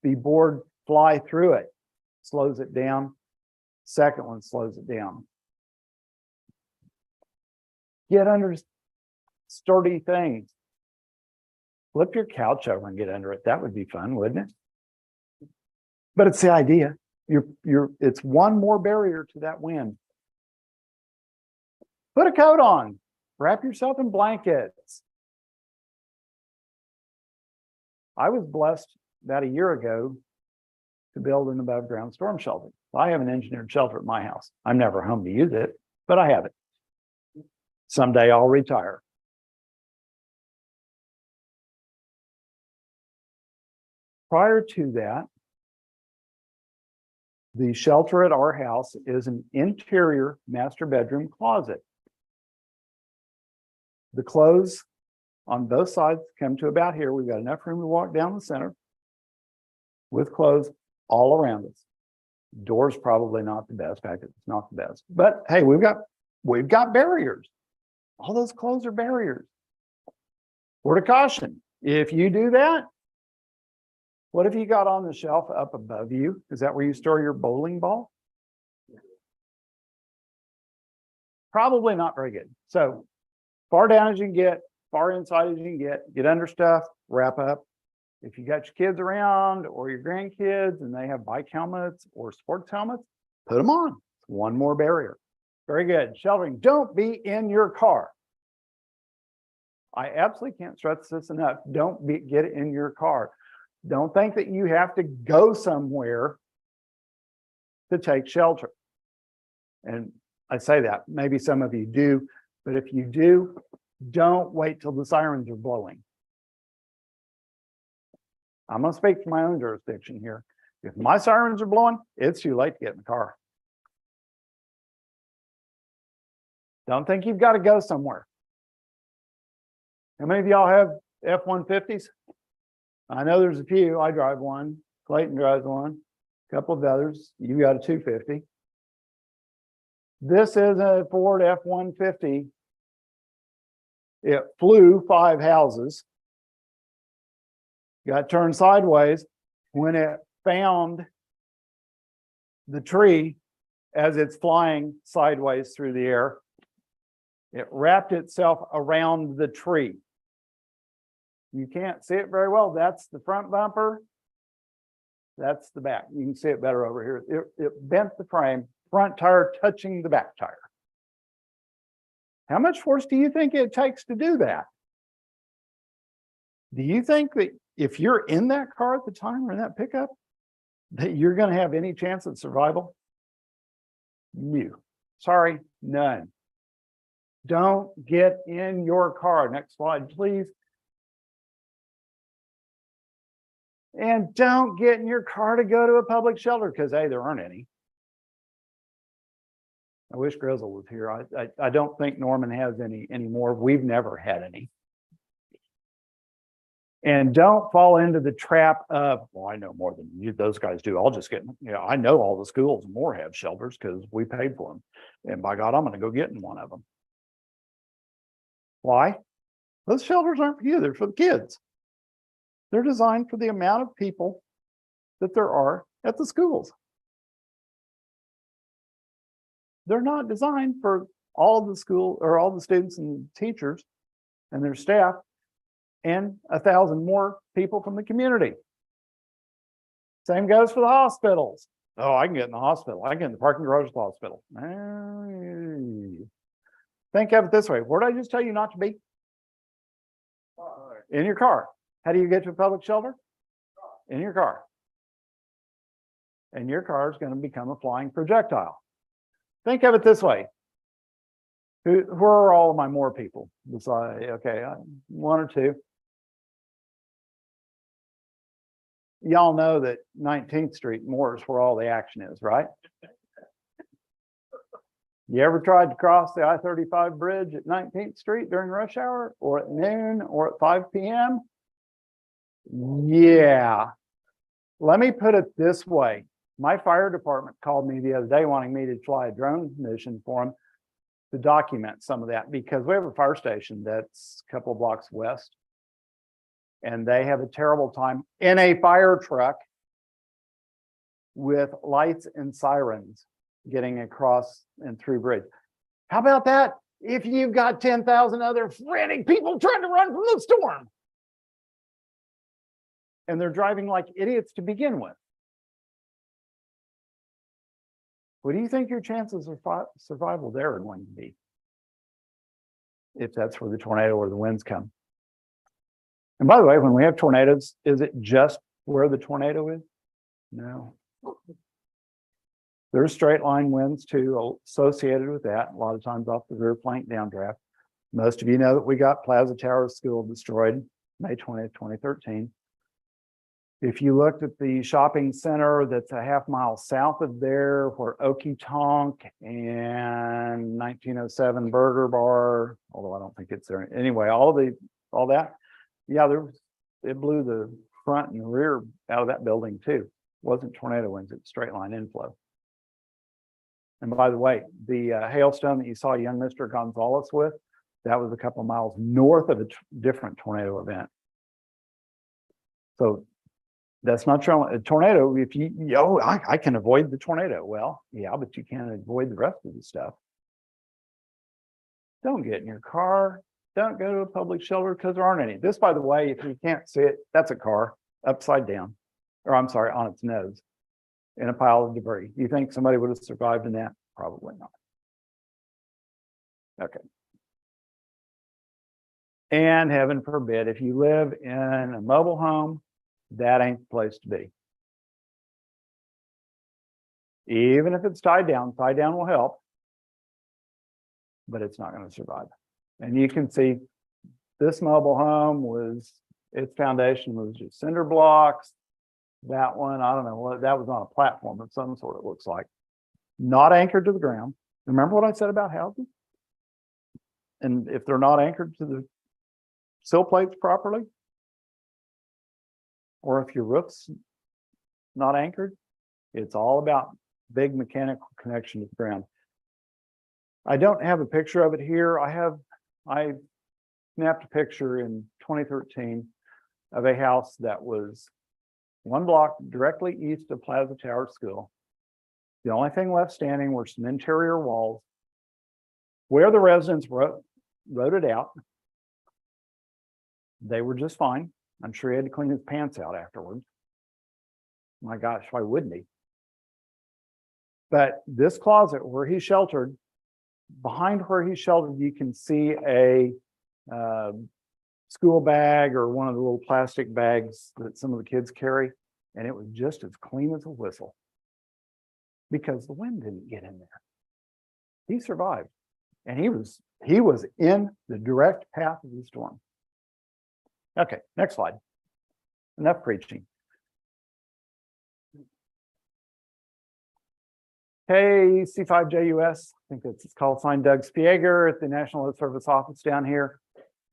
board fly through it, slows it down. Second one slows it down. Get under sturdy things. Flip your couch over and get under it. That would be fun, wouldn't it? But it's the idea. It's one more barrier to that wind. Put a coat on. Wrap yourself in blankets. I was blessed about a year ago to build an above ground storm shelter. I have an engineered shelter at my house. I'm never home to use it, but I have it. Someday I'll retire. Prior to that, The shelter at our house is an interior master bedroom closet. The clothes on both sides come to about here. We've got enough room to walk down the center with clothes all around us. Door's probably not the best. In fact, it's not the best. But hey, we've got barriers. All those clothes are barriers. Word of caution, if you do that, what if you got on the shelf up above you? Is that where you store your bowling ball? Probably not very good. So far down as you can get, far inside as you can get under stuff, wrap up. If you got your kids around or your grandkids and they have bike helmets or sports helmets, put them on. One more barrier. Very good. Sheltering, don't be in your car. I absolutely can't stress this enough. Don't get in your car. Don't think that you have to go somewhere to take shelter. And I say that, maybe some of you do, but if you do, don't wait till the sirens are blowing. I'm going to speak from my own jurisdiction here. If my sirens are blowing, it's too late to get in the car. Don't think you've got to go somewhere. How many of y'all have F-150s? I know there's a few. I drive one. Clayton drives one. A couple of others. You got a 250. This is a Ford F-150. It flew 5 houses. Got turned sideways when it found the tree as it's flying sideways through the air. It wrapped itself around the tree. You can't see it very well. That's the front bumper. That's the back. You can see it better over here. It bent the frame, front tire touching the back tire. How much force do you think it takes to do that? Do you think that if you're in that car at the time or in that pickup, that you're going to have any chance of survival? Sorry, none. Don't get in your car. Next slide, please. And don't get in your car to go to a public shelter because, hey, there aren't any. I wish Grizzle was here. I don't think Norman has any anymore. We've never had any. And don't fall into the trap of, well, I know more than you, those guys do. I'll just get, I know all the schools more have shelters because we paid for them. And by God, I'm going to go get in one of them. Why? Those shelters aren't for you. They're for the kids. They're designed for the amount of people that there are at the schools. They're not designed for all the school or all the students and teachers and their staff and 1,000 more people from the community. Same goes for the hospitals. Oh, I can get in the hospital. I can get in the parking garage of the hospital. Think of it this way. Where did I just tell you not to be? In your car. How do you get to a public shelter? In your car. And your car is going to become a flying projectile. Think of it this way. Who are all of my more people? Besides, okay, 1 or 2. Y'all know that 19th Street more is where all the action is, right? You ever tried to cross the I-35 bridge at 19th Street during rush hour or at noon or at 5 p.m.? Yeah. Let me put it this way. My fire department called me the other day wanting me to fly a drone mission for them to document some of that because we have a fire station that's a couple of blocks west and they have a terrible time in a fire truck with lights and sirens getting across and through bridge. How about that if you've got 10,000 other frantic people trying to run from the storm? And they're driving like idiots to begin with. What do you think your chances of survival there are going to be? If that's where the tornado or the winds come. And by the way, when we have tornadoes, is it just where the tornado is? No. There's straight line winds too associated with that. A lot of times off the rear flank downdraft. Most of you know that we got Plaza Tower School destroyed May 20th, 2013. If you looked at the shopping center that's a half-mile south of there, where Okie Tonk and 1907 Burger Bar, although I don't think it's there. Anyway, all that, yeah, it blew the front and the rear out of that building too. It wasn't tornado winds, it's straight line inflow. And by the way, the hailstone that you saw young Mr. Gonzalez with, that was a couple miles north of a different tornado event. So that's not true. A tornado, if I can avoid the tornado. Well, yeah, but you can't avoid the rest of the stuff. Don't get in your car. Don't go to a public shelter because there aren't any. This, by the way, if you can't see it, that's a car upside down, or I'm sorry, on its nose in a pile of debris. You think somebody would have survived in that? Probably not. Okay. And heaven forbid, if you live in a mobile home, that ain't the place to be. Even if it's tied down will help, but it's not going to survive. And you can see this mobile home its foundation was just cinder blocks. That one, I don't know what, that was on a platform of some sort, it looks like. Not anchored to the ground. Remember what I said about houses? And if they're not anchored to the sill plates properly, or if your roof's not anchored, it's all about big mechanical connection to the ground. I don't have a picture of it here. I snapped a picture in 2013 of a house that was one block directly east of Plaza Tower School. The only thing left standing were some interior walls where the residents wrote it out. They were just fine. I'm sure he had to clean his pants out afterwards. My gosh, why wouldn't he? But this closet where he sheltered, behind where he sheltered, you can see a school bag or one of the little plastic bags that some of the kids carry. And it was just as clean as a whistle because the wind didn't get in there. He survived. And he was in the direct path of the storm. Okay, next slide. Enough preaching. Hey, C5JUS, I think that's its call sign. Doug Spieger at the National Weather Service office down here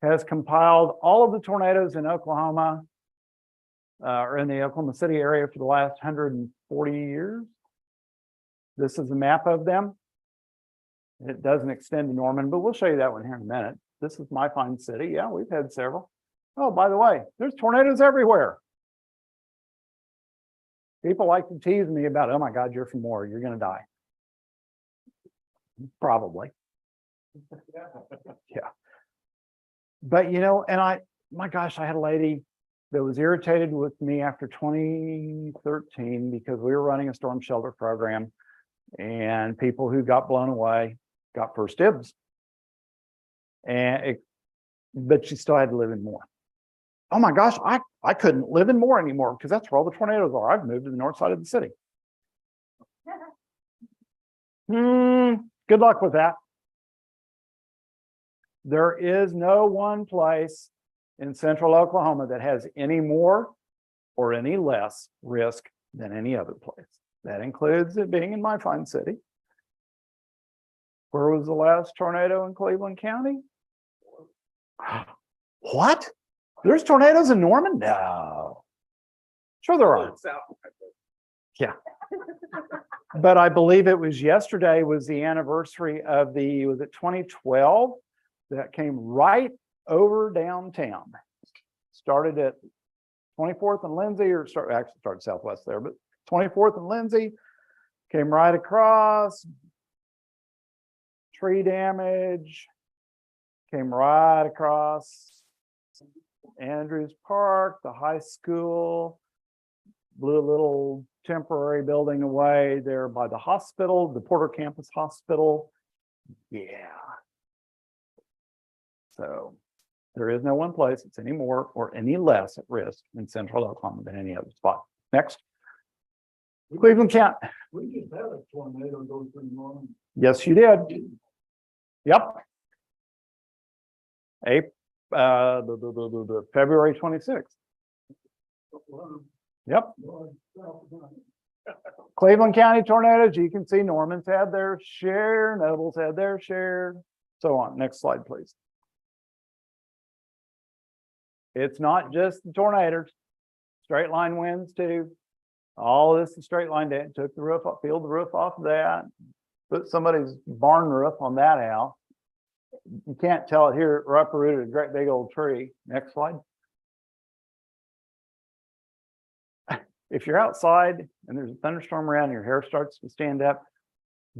has compiled all of the tornadoes in Oklahoma or in the Oklahoma City area for the last 140 years. This is a map of them. It doesn't extend to Norman, but we'll show you that one here in a minute. This is my fine city. Yeah, we've had several. Oh, by the way, there's tornadoes everywhere. People like to tease me about, oh my God, you're from Moore, you're going to die. Probably. Yeah. But, you know, and my gosh, I had a lady that was irritated with me after 2013 because we were running a storm shelter program and people who got blown away got first dibs. But she still had to live in Moore. Oh my gosh, I couldn't live in Moore anymore because that's where all the tornadoes are. I've moved to the north side of the city. Good luck with that. There is no one place in central Oklahoma that has any more or any less risk than any other place. That includes it being in my fine city. Where was the last tornado in Cleveland County? What? There's tornadoes in Norman? No. Sure there are. Yeah. But I believe it was yesterday was the anniversary of was it 2012? That came right over downtown. Started at 24th and Lindsay, actually started southwest there, but 24th and Lindsay, came right across, tree damage, came right across Andrews Park, the high school, blew a little temporary building away there by the hospital, the Porter Campus Hospital. Yeah. So there is no one place that's any more or any less at risk in central Oklahoma than any other spot. Next. Cleveland County. We just had a tornado go through Norman. Yes, you did. Yep. The February 26th. Yep. Cleveland County tornadoes, you can see Norman's had their share, Noble's had their share, so on. Next slide, please. It's not just the tornadoes, straight line winds too. All this is straight line damage. Took the roof off, peeled the roof off of that, put somebody's barn roof on that house. You can't tell it here, it uprooted a great big old tree. Next slide. If you're outside and there's a thunderstorm around, your hair starts to stand up,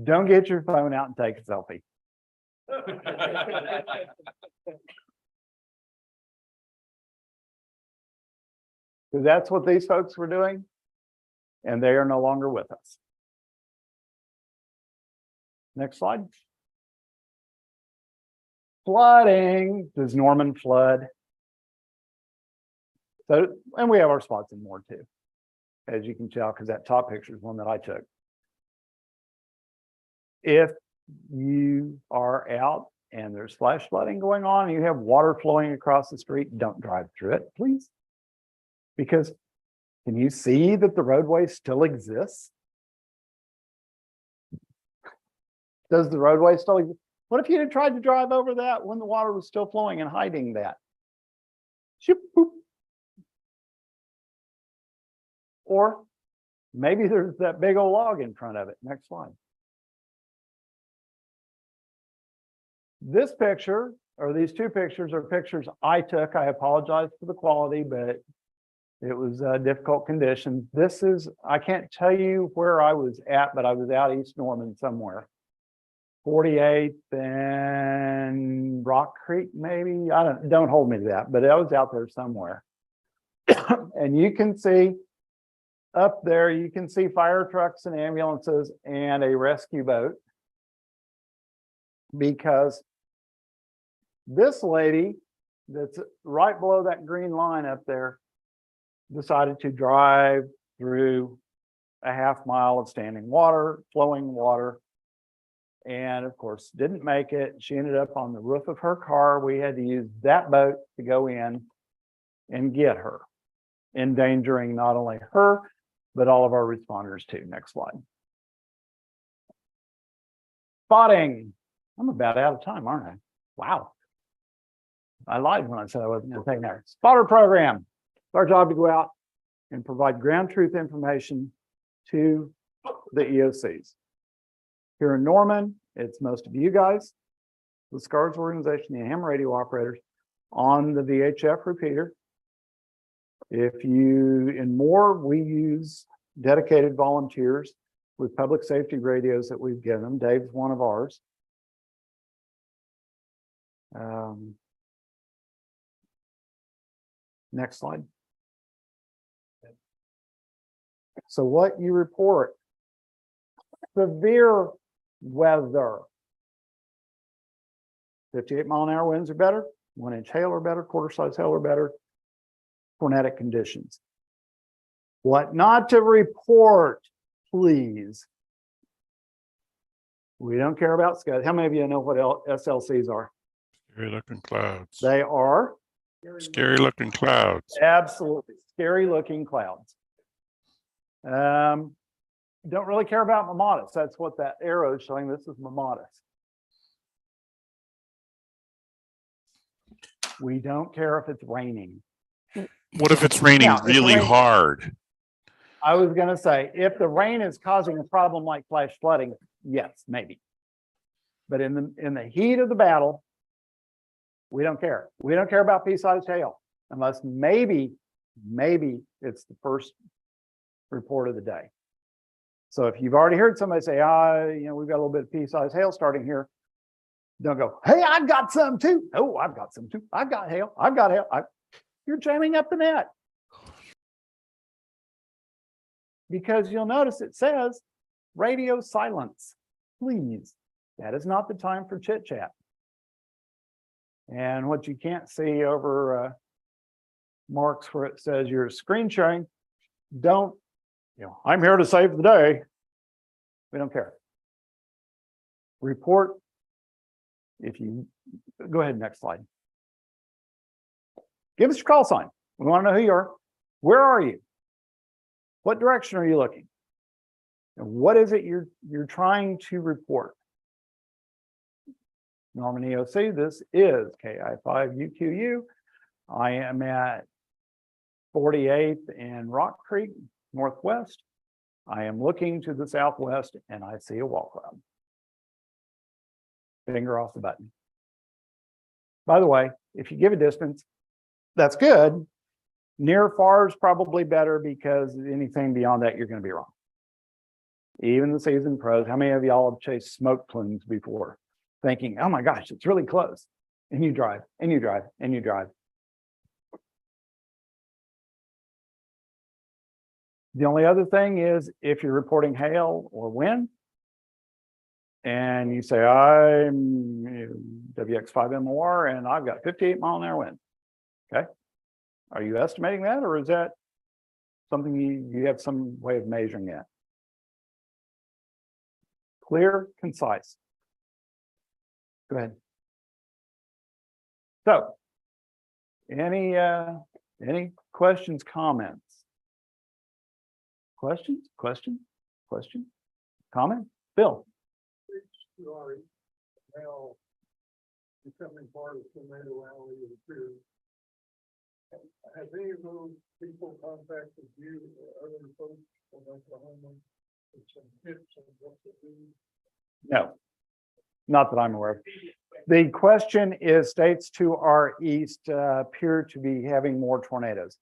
don't get your phone out and take a selfie. Because that's what these folks were doing, and they are no longer with us. Next slide. Flooding. Does Norman flood? So, and we have our spots in more too, as you can tell, because that top picture is one that I took. If you are out and there's flash flooding going on, and you have water flowing across the street, don't drive through it, please. Because can you see that the roadway still exists? Does the roadway still exist? What if you had tried to drive over that when the water was still flowing and hiding that? Shoop, boop. Or maybe there's that big old log in front of it. Next slide. This picture, or these two pictures, are pictures I took. I apologize for the quality, but it was difficult conditions. This is, I can't tell you where I was at, but I was out East Norman somewhere. 48th and Rock Creek, maybe. Don't hold me to that, but I was out there somewhere. And you can see up there, you can see fire trucks and ambulances and a rescue boat, because this lady that's right below that green line up there decided to drive through a half mile of standing water, flowing water, and of course didn't make it. She ended up on the roof of her car. We had to use that boat to go in and get her, endangering not only her, but all of our responders too. Next slide. Spotting. I'm about out of time, aren't I? Wow. I lied when I said I wasn't going to take that. Spotter program. It's our job to go out and provide ground truth information to the EOCs. Here in Norman, it's most of you guys, the SCARS organization, the ham radio operators on the VHF repeater. If you, in Moore, we use dedicated volunteers with public safety radios that we've given them. Dave's one of ours. Next slide. So what you report, severe weather, 58-mile-an-hour winds are better, 1-inch hail or better, quarter-size hail or better, tornadic conditions. What not to report, please. We don't care about skies. How many of you know what SLCs are? Scary looking clouds. They are Scary looking clouds. absolutely scary looking clouds. Don't really care about Mamatis. That's what that arrow is showing. This is Mamatis. We don't care if it's raining. What if it's raining Now, if it's really raining- hard? I was going to say, if the rain is causing a problem like flash flooding, yes, maybe. But in the heat of the battle, we don't care. We don't care about pea-sized hail, unless maybe it's the first report of the day. So if you've already heard somebody say, we've got a little bit of pea-sized hail starting here, don't go, hey, I've got some too. Oh, I've got some too. I've got hail. I've got hail. You're jamming up the net. Because you'll notice it says radio silence, please. That is not the time for chit chat. And what you can't see over marks where it says you're screen sharing, don't, I'm here to save the day. We don't care. Report. If you go ahead, next slide. Give us your call sign. We want to know who you are. Where are you? What direction are you looking? And what is it you're trying to report? Norman EOC, this is KI5UQU. I am at 48th and Rock Creek, northwest. I am looking to the southwest and I see a wall cloud. Finger off the button. By the way, if you give a distance, that's good. Near far is probably better because anything beyond that, you're going to be wrong. Even the seasoned pros, how many of y'all have chased smoke plumes before thinking, oh my gosh, it's really close. And you drive and you drive and you drive. The only other thing is if you're reporting hail or wind and you say, I'm WX5MOR and I've got 58 mile an hour wind. Okay. Are you estimating that, or is that something you have some way of measuring that? Clear, concise. Go ahead. So, any questions, comments? Questions? Comment? Bill? Now, becoming part of Tornado Alley of the Fear. Have any of those people contacted you or other folks from Oklahoma with some tips on what to do? No, not that I'm aware of. The question is, states to our east appear to be having more tornadoes.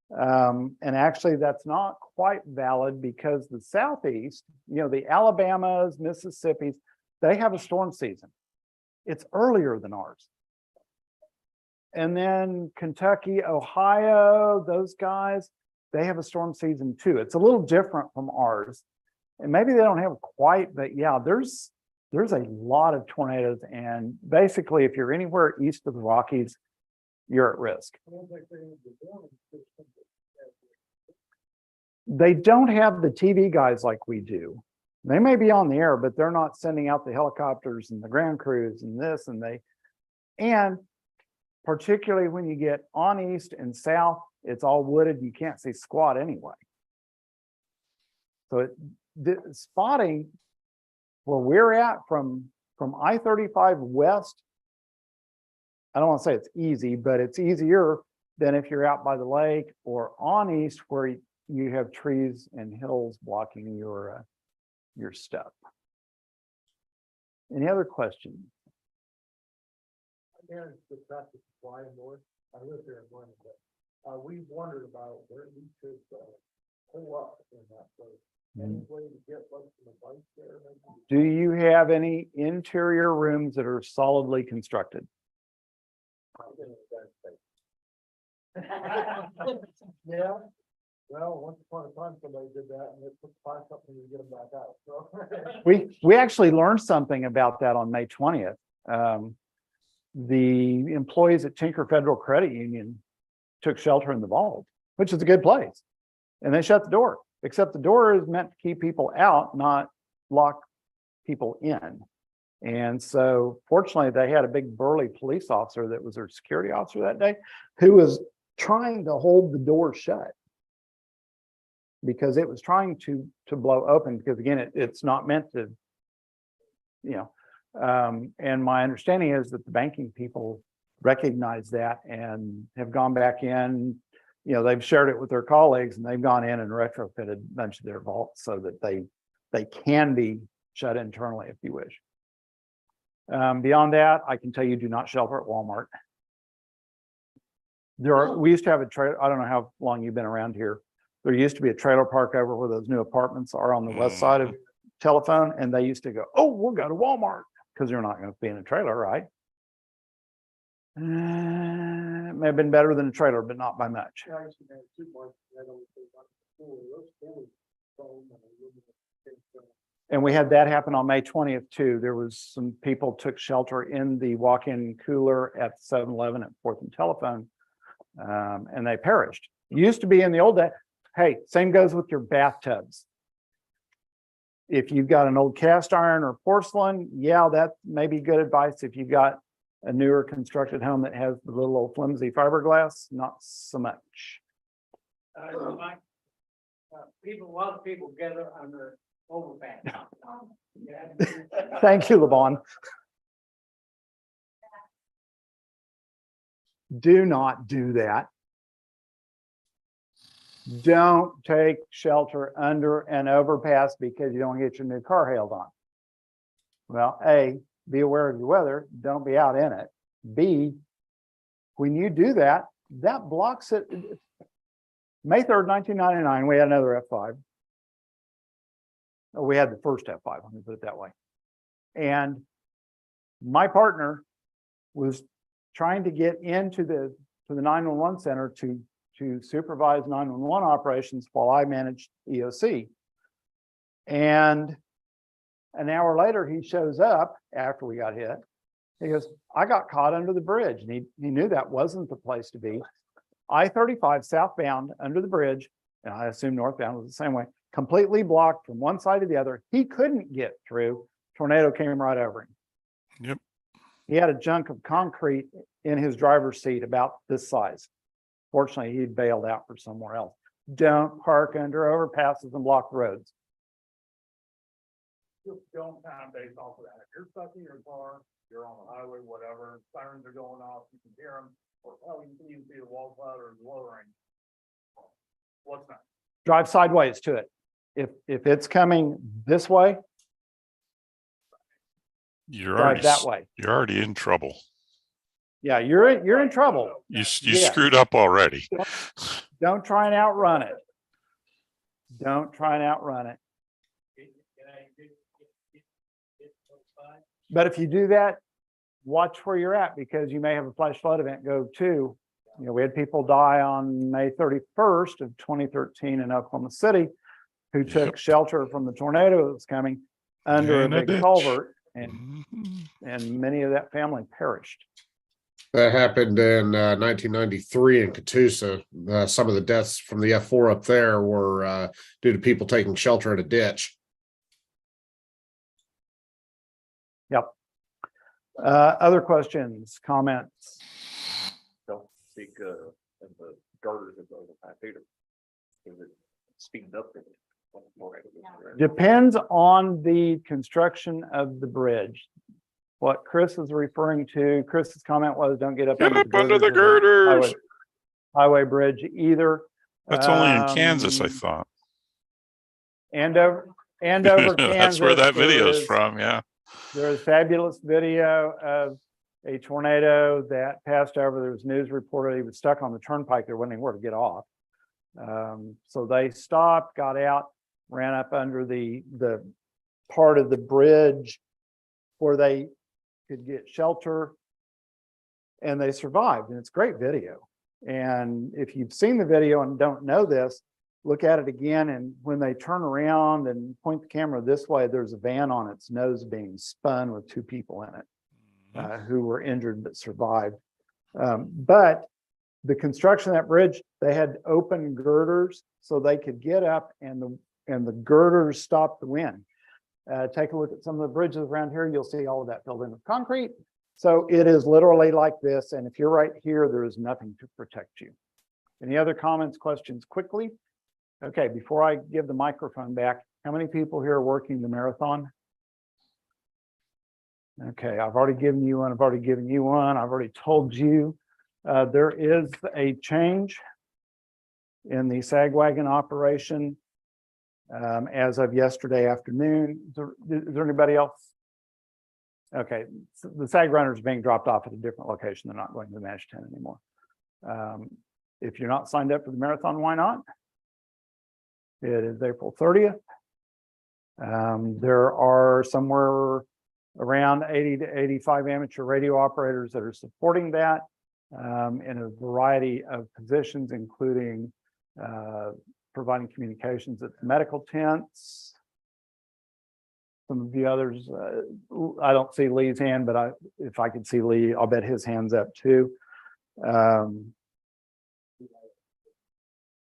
And actually that's not quite valid because the southeast, the Alabamas, Mississippis, they have a storm season. It's earlier than ours. And then Kentucky, Ohio, those guys, they have a storm season too. It's a little different from ours. And maybe they don't have quite, but yeah, there's a lot of tornadoes. And basically, if you're anywhere east of the Rockies, you're at risk. They don't have the TV guys like we do. They may be on the air, but they're not sending out the helicopters and the ground crews and this and particularly when you get on east and south, it's all wooded. You can't see squat anyway. So the spotting where we're at from I-35 west, I don't want to say it's easy, but it's easier than if you're out by the lake or on east where you have trees and hills blocking your stuff. Any other questions? I managed to practice flying north. I live here in Vernon, but we wondered about where we could pull up in that place. Any way to get like some advice there? Do you have any interior rooms that are solidly constructed? Yeah. Well, once upon a time, somebody did that and it took 5 something to get them back out. So. We actually learned something about that on May 20th. The employees at Tinker Federal Credit Union took shelter in the vault, which is a good place. And they shut the door, except the door is meant to keep people out, not lock people in. And so fortunately, they had a big burly police officer that was their security officer that day, who was trying to hold the door shut because it was trying to blow open, because again, it's not meant to, and my understanding is that the banking people recognize that and have gone back in, they've shared it with their colleagues and they've gone in and retrofitted a bunch of their vaults so that they can be shut internally if you wish. Beyond that, I can tell you, do not shelter at Walmart. We used to have a trailer. I don't know how long you've been around here. There used to be a trailer park over where those new apartments are on the west side of Telephone, and they used to go, oh, we'll go to Walmart, because you're not going to be in a trailer, right? It may have been better than a trailer, but not by much. And we had that happen on May 20th too. There was some people took shelter in the walk-in cooler at 7-Eleven at 4th and Telephone, and they perished. Used to be in the old day. Hey, same goes with your bathtubs. If you've got an old cast iron or porcelain, yeah, that may be good advice. If you've got a newer constructed home that has the little old flimsy fiberglass, not so much. People, a lot of people gather under overpass. Thank you, Levon. Do not do that. Don't take shelter under an overpass because you don't get your new car hailed on. Well, A, be aware of your weather. Don't be out in it. B, when you do that, that blocks it. May 3rd, 1999, we had another F5. Oh, we had the first F5, let me put it that way. And my partner was trying to get into the 911 center to supervise 911 operations while I managed EOC. And an hour later, he shows up after we got hit. He goes, I got caught under the bridge. And he knew that wasn't the place to be. I-35 southbound under the bridge, and I assume northbound was the same way, completely blocked from one side to the other. He couldn't get through. Tornado came right over him. Yep. He had a chunk of concrete in his driver's seat about this size. Fortunately, he bailed out for somewhere else. Don't park under overpasses and block the roads. Just don't time based off of that. If you're stuck in your car, you're on the highway, whatever, sirens are going off, you can hear them, or hell, you can even see the wall cloud or lowering. What's that? Drive sideways to it. If it's coming this way, You're drive that way. You're already in trouble. Yeah, you're in trouble. You Yeah. screwed up already. Don't try and outrun it. Don't try and outrun it. But if you do that, watch where you're at because you may have a flash flood event go too. You know, we had people die on May 31st of 2013 in Oklahoma City who took shelter from the tornado that was coming under In a a big ditch. culvert, Mhm. and many of that family perished. That happened in 1993 in Catoosa. Some of the deaths from the F4 up there were due to people taking shelter in a ditch. Yep. Other questions, comments? Don't speak of the girders of those 5 feet. Is it speeding up? Depends on the construction of the bridge. What Chris is referring to, Chris's comment was, don't get up Get up under the girders. Highway bridge either. That's only in Kansas, I thought. And over Kansas. That's where that video there is from. Yeah. There is fabulous video of a tornado that passed over. There was news reported he was stuck on the turnpike. There wasn't anywhere to get off. So they stopped, got out, ran up under the part of the bridge where they could get shelter, and they survived. And it's great video. And if you've seen the video and don't know this, look at it again. And when they turn around and point the camera this way, there's a van on its nose being spun with 2 people in it who were injured but survived. But the construction of that bridge, they had open girders so they could get up, and the girders stopped the wind. Take a look at some of the bridges around here. You'll see all of that filled in with concrete. So it is literally like this. And if you're right here, there is nothing to protect you. Any other comments, questions quickly? Okay, before I give the microphone back, how many people here are working the marathon? Okay, I've already given you one. I've already given you one. I've already told you. There is a change in the sag wagon operation as of yesterday afternoon. Is there anybody else? Okay, so the sag runners are being dropped off at a different location. They're not going to the MASH 10 anymore. If you're not signed up for the marathon, why not? It is April 30th. There are somewhere around 80 to 85 amateur radio operators that are supporting that in a variety of positions, including providing communications at the medical tents. Some of the others, I don't see Lee's hand, but if I could see Lee, I'll bet his hand's up too.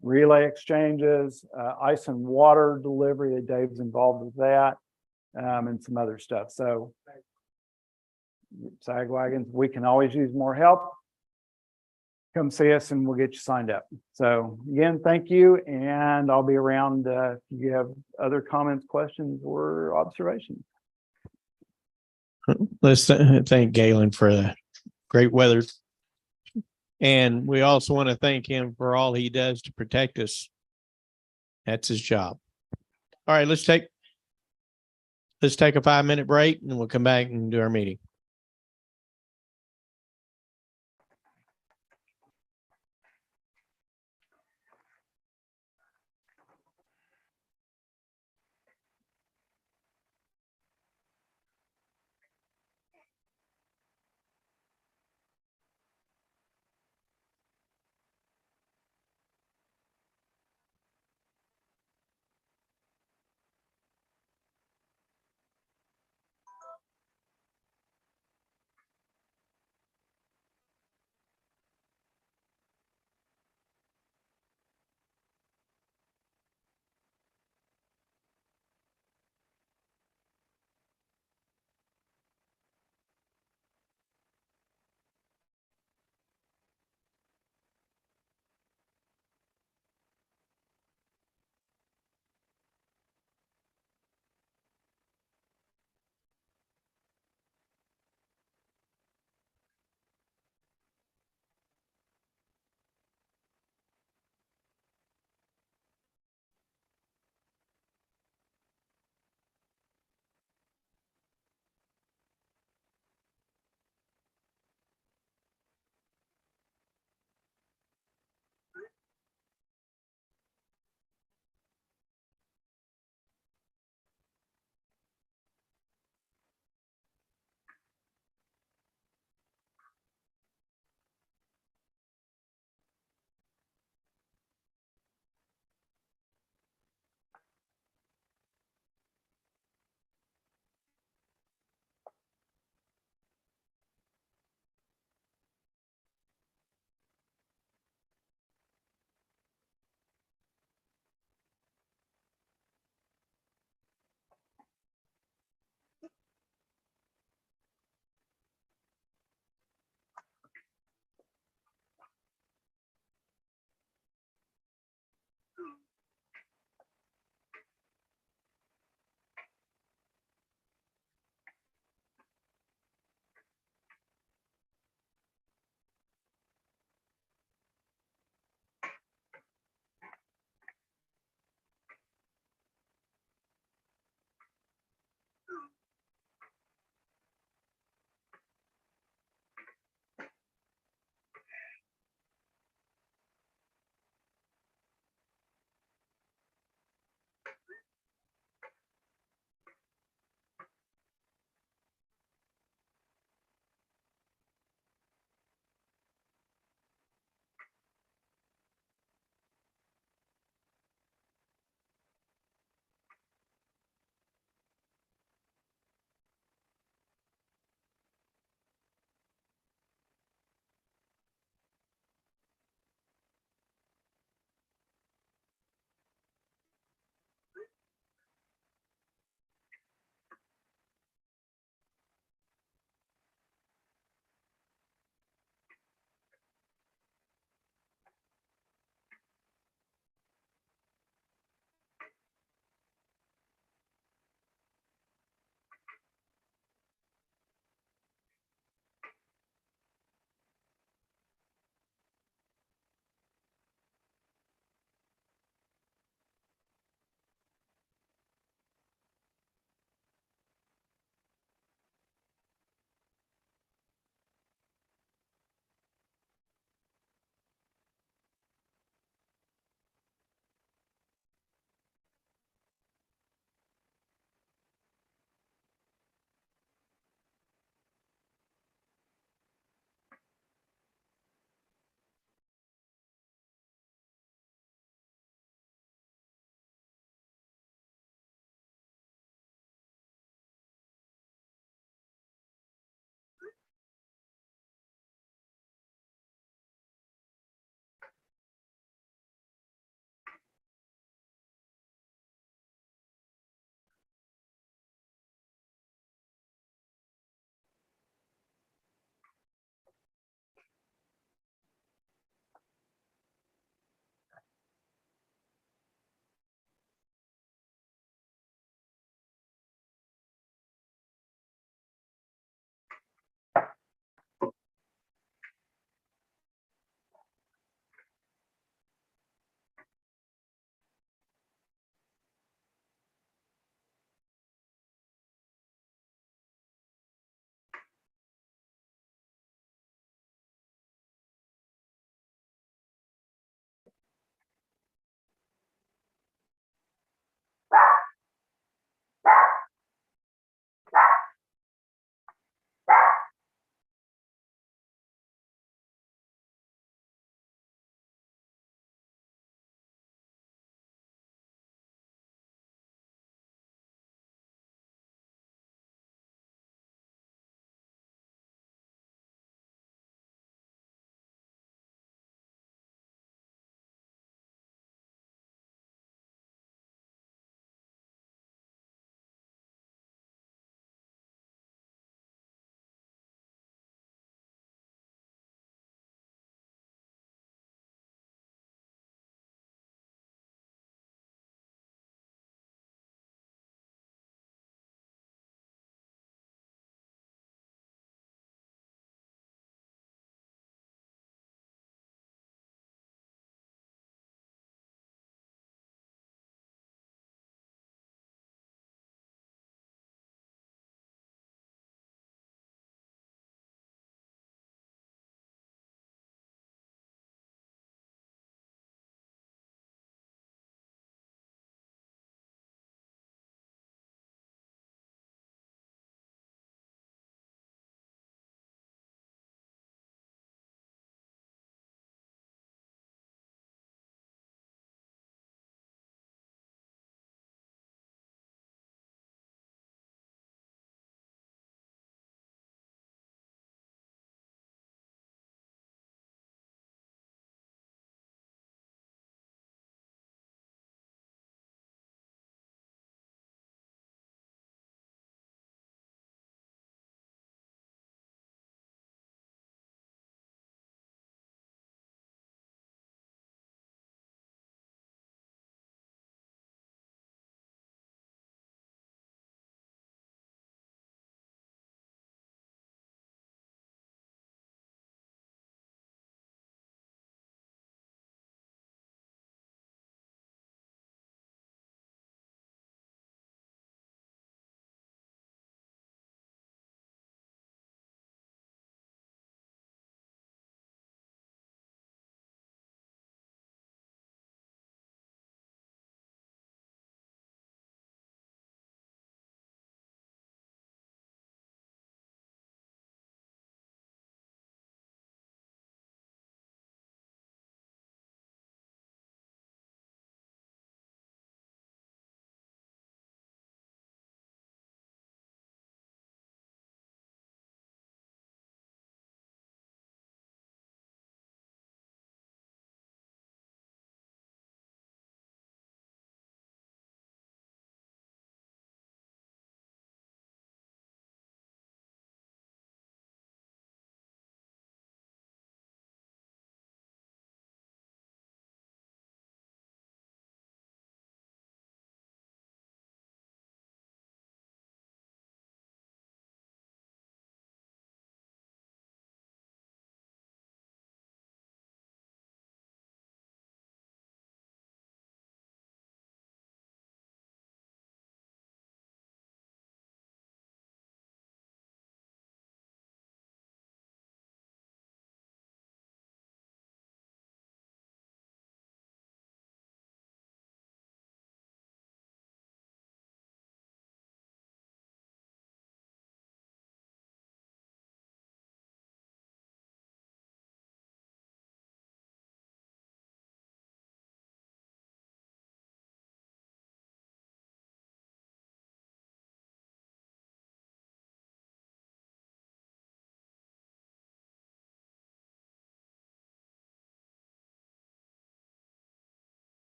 Relay exchanges, ice and water delivery, Dave's involved with that, and some other stuff. So sag wagons, we can always use more help. come see us and we'll get you signed up. So again, thank you. And I'll be around if you have other comments, questions, or observations. Let's thank Galen for the great weather. And we also want to thank him for all he does to protect us. That's his job. All right, let's take a 5-minute break and we'll come back and do our meeting.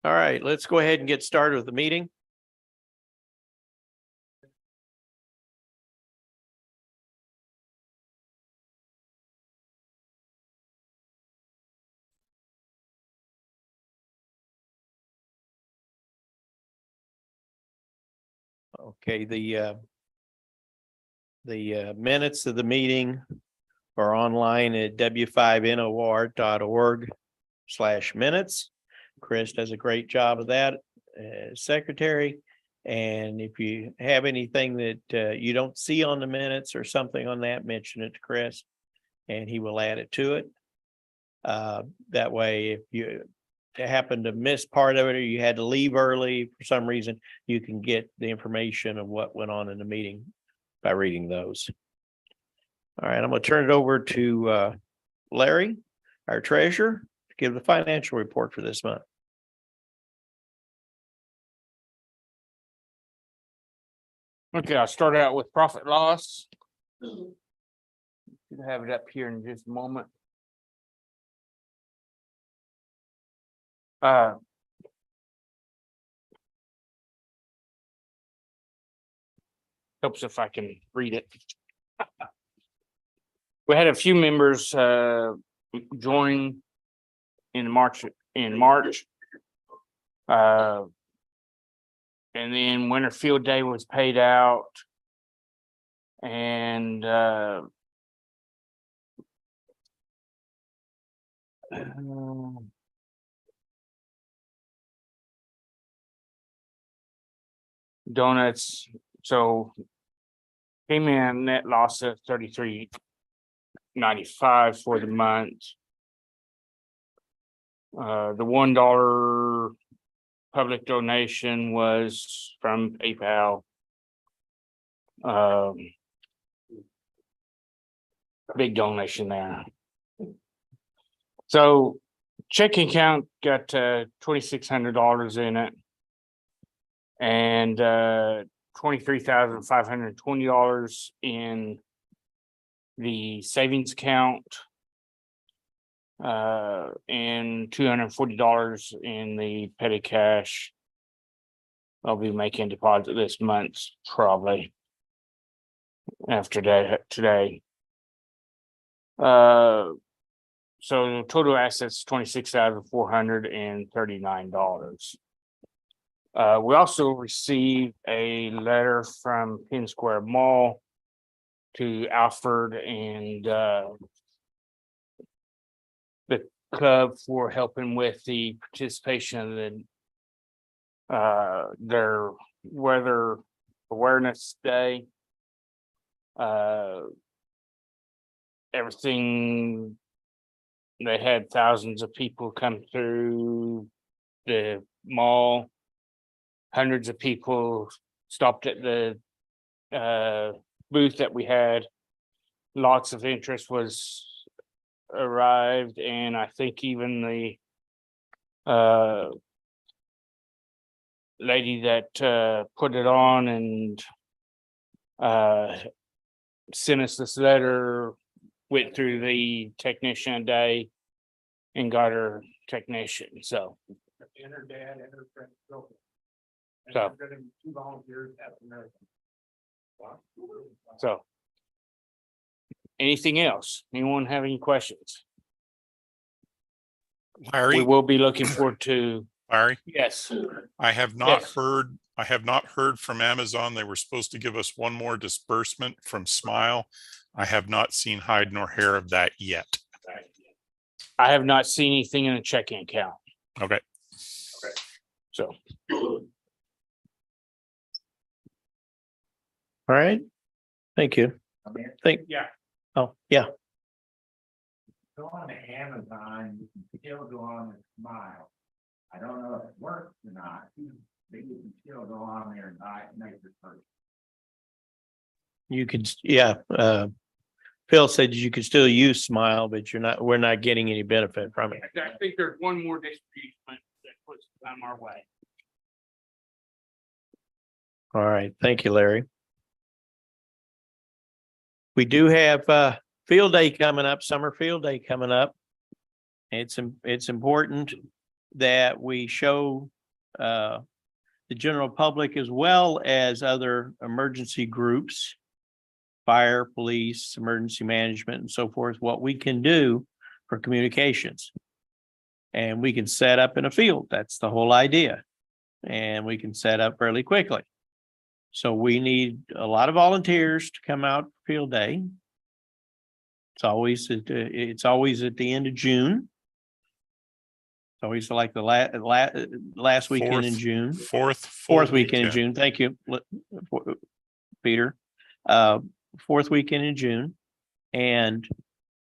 All right, let's go ahead and get started with the meeting. Okay, the minutes of the meeting are online at w5nor.org/minutes. Chris does a great job of that as secretary. And if you have anything that you don't see on the minutes or something on that, mention it to Chris and he will add it to it. That way, if you happen to miss part of it or you had to leave early for some reason, you can get the information of what went on in the meeting by reading those. All right, I'm going to turn it over to Larry, our treasurer, to give the financial report for this month. Okay, I'll start out with profit loss. Should have it up here in just a moment. Helps if I can read it. We had a few members join in March. And then winter field day was paid out. And donuts, so came in net loss of $33.95 for the month. The $1 public donation was from PayPal. Big donation there. So checking account got $2,600 in it. And $23,520 in the savings account. And $240 in the petty cash. I'll be making deposit this month, probably after today. So total assets $26,439. We also received a letter from Penn Square Mall to Alfred and the club for helping with the participation of their weather awareness day. Everything, they had thousands of people come through the mall. Hundreds of people stopped at the booth that we had. Lots of interest was arrived, and I think even the lady that put it on and sent us this letter went through the technician day and got her technician. So And her dad and her friend. And So- they're getting 2 volunteers at the marathon. Wow. So. Anything else? Anyone have any questions? We Larry, will be looking forward to, Larry, yes, I have not Yes. heard from Amazon. They were supposed to give us one more disbursement from Smile. I have not seen hide nor hair of that yet. I have not seen anything in a checking account, Okay. so. All right. Thank you. Yeah. Oh, yeah. Go on to Amazon, you can still go on and Smile. I don't know if it works or not, but you can still go on there and buy it, make your purchase. You could, yeah, Phil said you could still use Smile, but we're not getting any benefit from it. I think there's one more distribution that puts on our way. All right. Thank you, Larry. We do have field day coming up, summer field day coming up. It's important that we show the general public as well as other emergency groups, fire, police, emergency management, and so forth, what we can do for communications. And we can set up in a field. That's the whole idea. And we can set up fairly quickly. So we need a lot of volunteers to come out for field day. It's always at the end of June. It's always like the last weekend in June. Fourth weekend in June. Thank you, Peter. Fourth weekend in June. And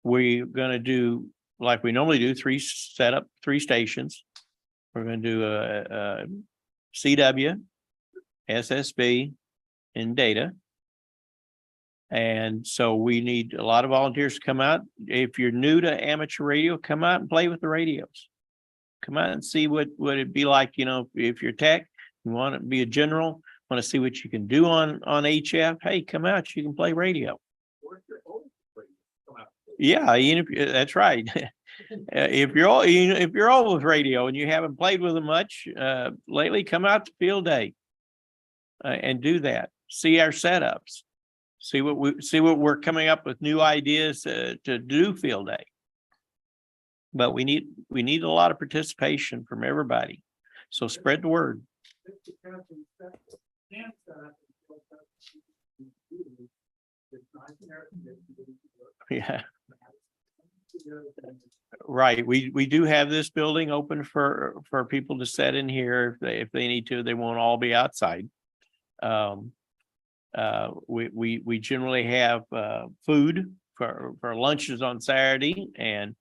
we're going to do, like we normally do, set up three stations. We're going to do a CW, SSB, and data. And so we need a lot of volunteers to come out. If you're new to amateur radio, come out and play with the radios. Come out and see what it'd be like, you know, if you're tech, you want to be a general, want to see what you can do on HF. Hey, come out, you can play radio. Yeah, even if, that's right. If you're old with radio and you haven't played with them much lately, come out to field day and do that. See our setups. See what we're coming up with, new ideas to do field day. But we need a lot of participation from everybody. So spread the word. Yeah. Right. We do have this building open for people to set in here if they need to. They won't all be outside. We generally have food for lunches on Saturday, and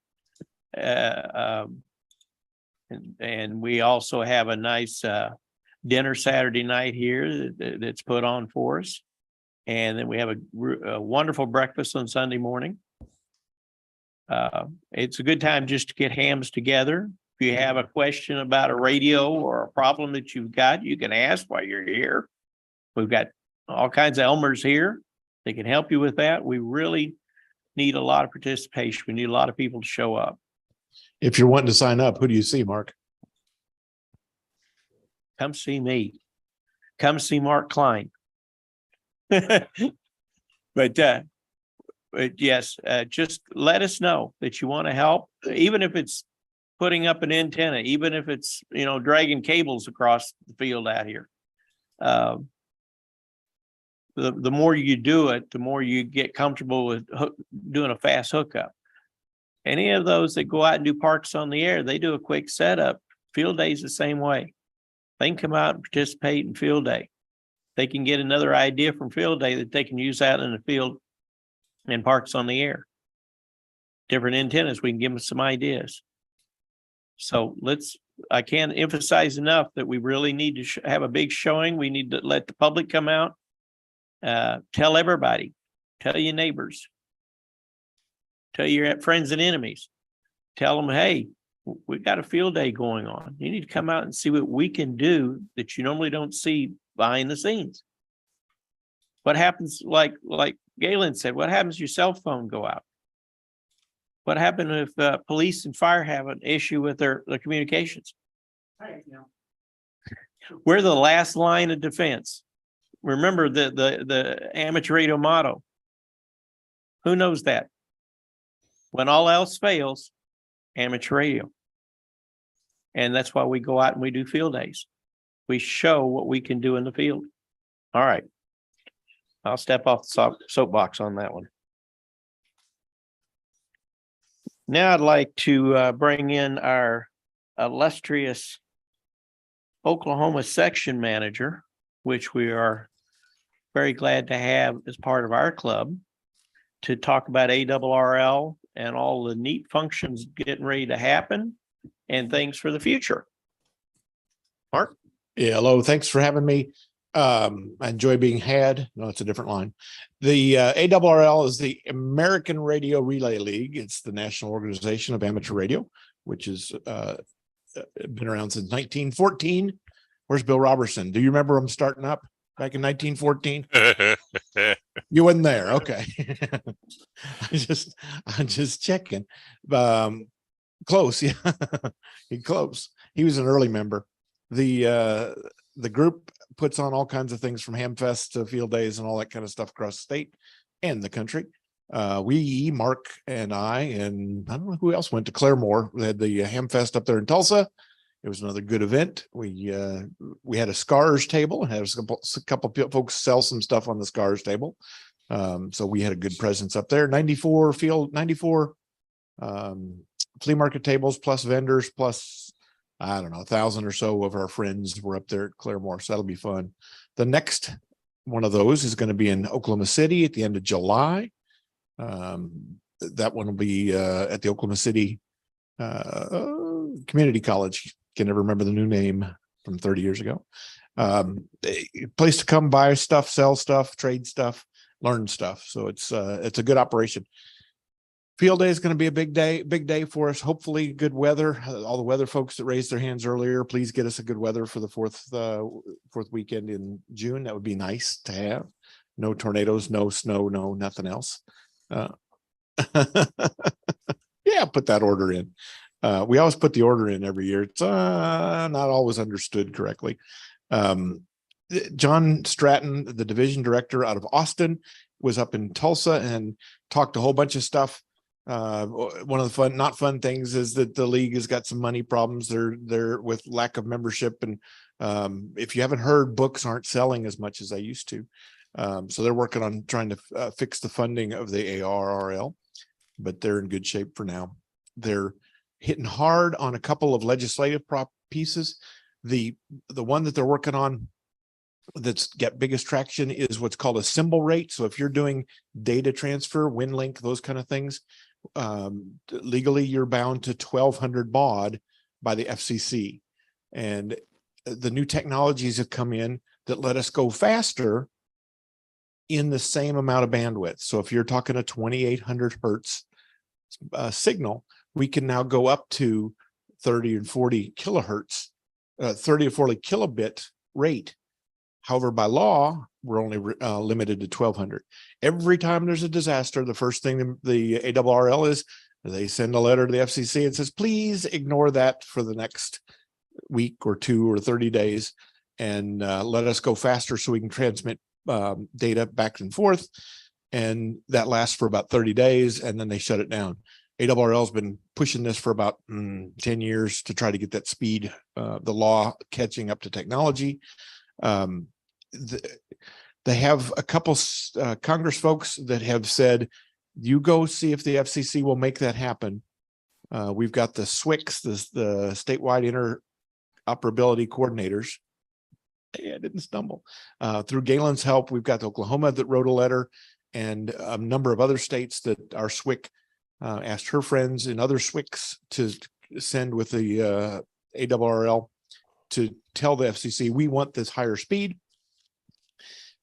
we also have a nice dinner Saturday night here that's put on for us, and then we have a wonderful breakfast on Sunday morning. It's a good time just to get hams together. If you have a question about a radio or a problem that you've got, you can ask while you're here. We've got all kinds of Elmers here. They can help you with that. We really need a lot of participation. We need a lot of people to show up. If you're wanting to sign up, who do you see, Mark? Come see me. Come see Mark Klein. But yes, just let us know that you want to help, even if it's putting up an antenna, even if it's, you know, dragging cables across the field out here. The more you do it, the more you get comfortable with doing a fast hookup. Any of those that go out and do parks on the air, they do a quick setup. Field day is the same way. They can come out and participate in field day. They can get another idea from field day that they can use out in the field and parks on the air. Different antennas, we can give them some ideas. So I can't emphasize enough that we really need to have a big showing. We need to let the public come out. Tell everybody, tell your neighbors, tell your friends and enemies, tell them, hey, we got a field day going on. You need to come out and see what we can do that you normally don't see behind the scenes. What happens, like Gayland said, what happens if your cell phone go out? What happened if police and fire have an issue with their communications? We're the last line of defense. Remember the amateur radio motto. Who knows that? When all else fails, amateur radio. And that's why we go out and we do field days. We show what we can do in the field. All right. I'll step off the soapbox on that one. Now I'd like to bring in our illustrious Oklahoma section manager, which we are very glad to have as part of our club, to talk about ARRL and all the neat functions getting ready to happen and things for the future. Mark? Yeah, hello. Thanks for having me. I enjoy being had. No, it's a different line. The ARRL is the American Radio Relay League. It's the national organization of amateur radio, which has been around since 1914. Where's Bill Robertson? Do you remember him starting up back in 1914? You wasn't there. Okay. I'm just checking. Close. Yeah. Close. He was an early member. The group puts on all kinds of things from Hamfest to field days and all that kind of stuff across the state and the country. Mark and I, and I don't know who else went to Claremore. We had the Hamfest up there in Tulsa. It was another good event. We had a scars table and had a couple of folks sell some stuff on the scars table. So we had a good presence up there. 94 flea market tables plus vendors plus, I don't know, 1,000 or so of our friends were up there at Claremore. So that'll be fun. The next one of those is going to be in Oklahoma City at the end of July. That one will be at the Oklahoma City Community College. Can never remember the new name from 30 years ago. A place to come buy stuff, sell stuff, trade stuff, learn stuff. So it's a good operation. Field day is going to be a big day for us. Hopefully good weather. All the weather folks that raised their hands earlier, please get us a good weather for the fourth weekend in June. That would be nice to have. No tornadoes, no snow, no nothing else. Yeah, put that order in. We always put the order in every year. It's not always understood correctly. John Stratton, the division director out of Austin, was up in Tulsa and talked a whole bunch of stuff. One of the not fun things is that the league has got some money problems. They're with lack of membership. And if you haven't heard, books aren't selling as much as they used to. So they're working on trying to fix the funding of the ARRL, but they're in good shape for now. They're hitting hard on a couple of legislative pieces. The one that they're working on that's got biggest traction is what's called a symbol rate. So if you're doing data transfer, WinLink, those kind of things, legally you're bound to 1,200 baud by the FCC. And the new technologies have come in that let us go faster in the same amount of bandwidth. So if you're talking a 2,800 hertz signal, we can now go up to 30 and 40 kilohertz, 30 or 40 kilobit rate. However, by law, we're only limited to 1,200. Every time there's a disaster, the first thing the ARRL is, they send a letter to the FCC and says, please ignore that for the next week or 2 or 30 days and let us go faster so we can transmit data back and forth. And that lasts for about 30 days and then they shut it down. ARRL has been pushing this for about 10 years to try to get that speed, the law catching up to technology. They have a couple Congress folks that have said, you go see if the FCC will make that happen. We've got the SWICs, the statewide interoperability coordinators. Hey, I didn't stumble. Through Gayland's help, we've got Oklahoma that wrote a letter and a number of other states that our SWIC asked her friends and other SWICs to send with the ARRL to tell the FCC, we want this higher speed.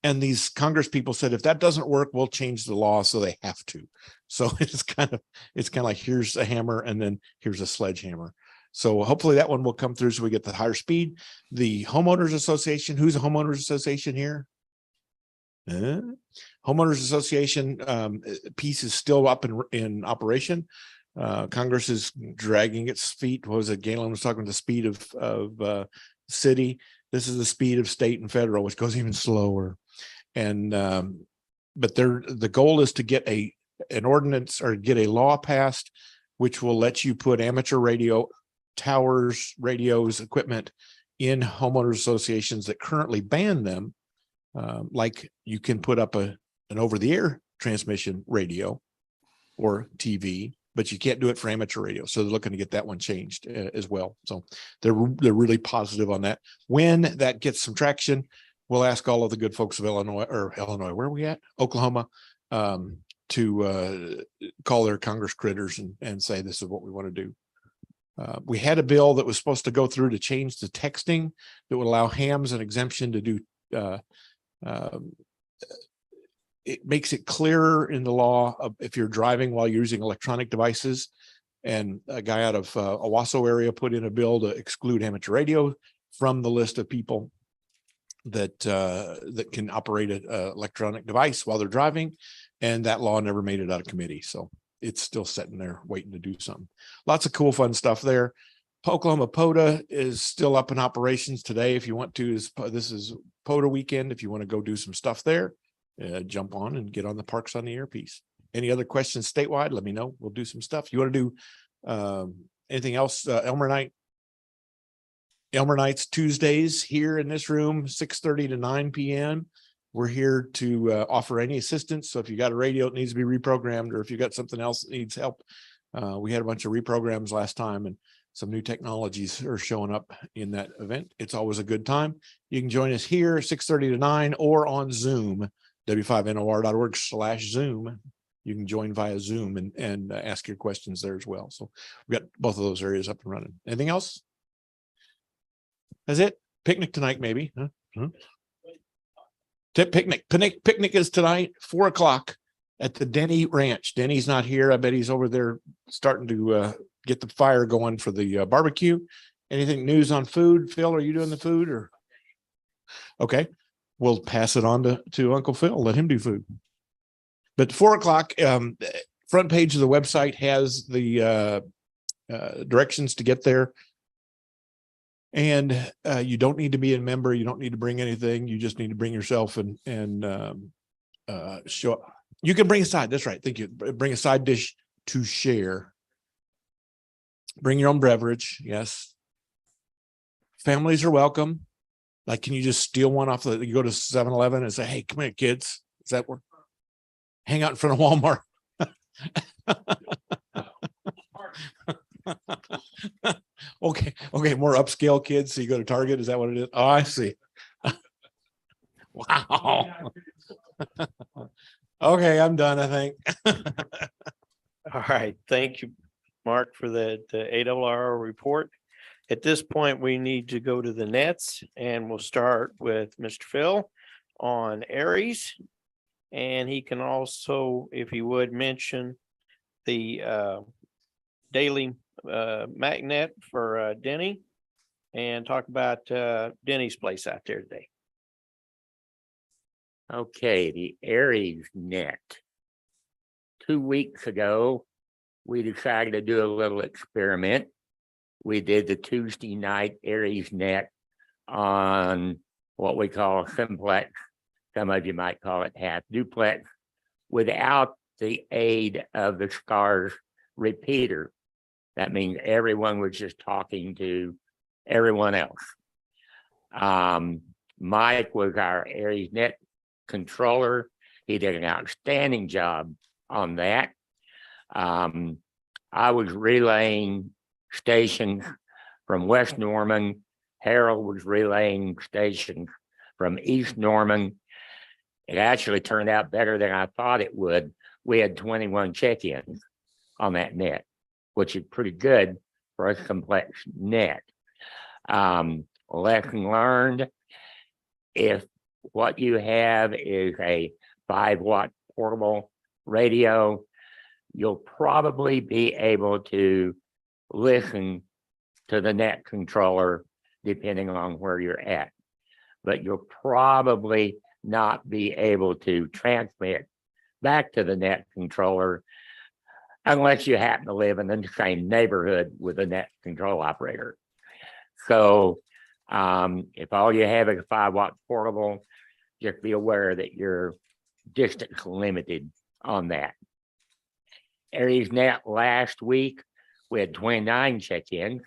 And these Congress people said, if that doesn't work, we'll change the law. So they have to. So it's kind of like, here's a hammer and then here's a sledgehammer. So hopefully that one will come through so we get the higher speed. The homeowners association, who's a homeowners association here? Homeowners association piece is still up in operation. Congress is dragging its feet. What was it? Gayland was talking the speed of city. This is the speed of state and federal, which goes even slower. And but the goal is to get an ordinance or get a law passed, which will let you put amateur radio towers, radios, equipment in homeowners associations that currently ban them. Like you can put up an over-the-air transmission radio or TV, but you can't do it for amateur radio. So they're looking to get that one changed as well. So they're really positive on that. When that gets some traction, we'll ask all of the good folks of Illinois, where are we at? Oklahoma, to call their Congress critters and say, this is what we want to do. We had a bill that was supposed to go through to change the texting that would allow hams an exemption to do. It makes it clearer in the law if you're driving while you're using electronic devices. And a guy out of Owasso area put in a bill to exclude amateur radio from the list of people that can operate an electronic device while they're driving. And that law never made it out of committee. So it's still sitting there waiting to do something. Lots of cool, fun stuff there. Oklahoma POTA is still up in operations today. If you want to, this is POTA weekend. If you want to go do some stuff there, jump on and get on the Parks on the Air piece. Any other questions statewide? Let me know. We'll do some stuff. You want to do anything else? Elmer Night. Elmer Nights Tuesdays here in this room, 6:30 to 9 p.m. We're here to offer any assistance. So if you got a radio that needs to be reprogrammed, or if you got something else that needs help, we had a bunch of reprograms last time, and some new technologies are showing up in that event. It's always a good time. You can join us here 6:30 to 9 or on Zoom, w5nor.org/Zoom. You can join via Zoom and ask your questions there as well. So we've got both of those areas up and running. Anything else? That's it. Picnic tonight, maybe. Huh? Picnic is tonight, 4 o'clock at the Denny Ranch. Denny's not here. I bet he's over there starting to get the fire going for the barbecue. Anything news on food? Phil, are you doing the food or? Okay, we'll pass it on to Uncle Phil. Let him do food. But 4 o'clock, front page of the website has the directions to get there. And you don't need to be a member. You don't need to bring anything. You just need to bring yourself and show up. You can bring a side. That's right. Thank you. Bring a side dish to share. Bring your own beverage. Yes. Families are welcome. Like, can you just steal one off you go to 7-Eleven and say, hey, come here, kids. Does that work? Hang out in front of Walmart. Okay. More upscale kids. So you go to Target. Is that what it is? Oh, I see. Wow. Okay, I'm done, I think. All right, thank you, Mark, for the ARR report. At this point, we need to go to the nets, and we'll start with Mr. Phil on Aries. And he can also, if he would, mention the daily magnet for Denny, and talk about Denny's place out there today. Okay, the Aries net. 2 weeks ago, we decided to do a little experiment. We did the Tuesday night Aries net on what we call simplex. Some of you might call it half duplex, without the aid of the SCARS repeater. That means everyone was just talking to everyone else. Mike was our Aries net controller. He did an outstanding job on that. I was relaying stations from West Norman. Harold was relaying stations from East Norman. It actually turned out better than I thought it would. We had 21 check-ins on that net, which is pretty good for a complex net. Lesson learned: if what you have is a 5-watt portable radio, you'll probably be able to listen to the net controller depending on where you're at, but you'll probably not be able to transmit back to the net controller unless you happen to live in the same neighborhood with a net control operator. So if all you have is a 5-watt portable, just be aware that you're distance limited on that. Aries net last week, we had 29 check-ins.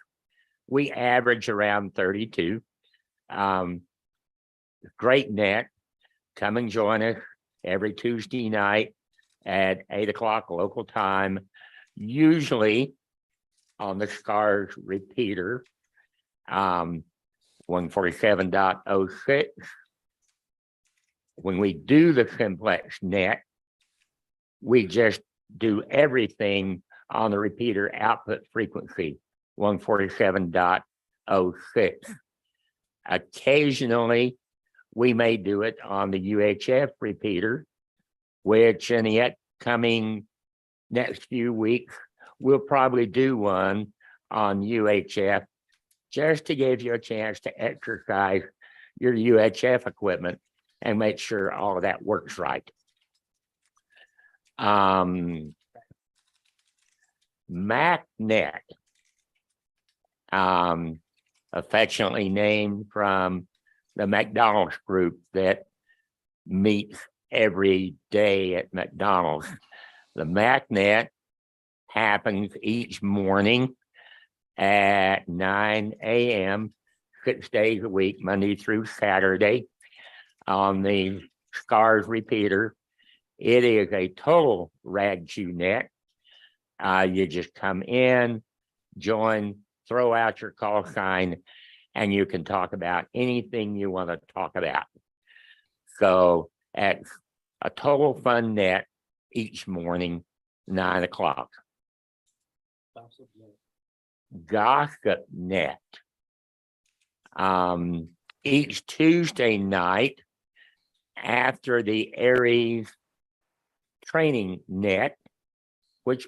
We average around 32. Great net. Come and join us every Tuesday night at 8 o'clock local time, usually on the SCARS repeater, 147.06. When we do the simplex net, we just do everything on the repeater output frequency, 147.06. Occasionally, we may do it on the UHF repeater, which in the upcoming next few weeks, we'll probably do one on UHF just to give you a chance to exercise your UHF equipment and make sure all of that works right. MacNet. affectionately named from the McDonald's group that meets every day at McDonald's. The MacNet happens each morning at 9 a.m., 6 days a week, Monday through Saturday, on the SCARS repeater. It is a total RAG-Q net. You just come in, join, throw out your call sign, and you can talk about anything you want to talk about. So at a total fun net each morning, 9 o'clock. Gossip net. Each Tuesday night after the Aries training net, which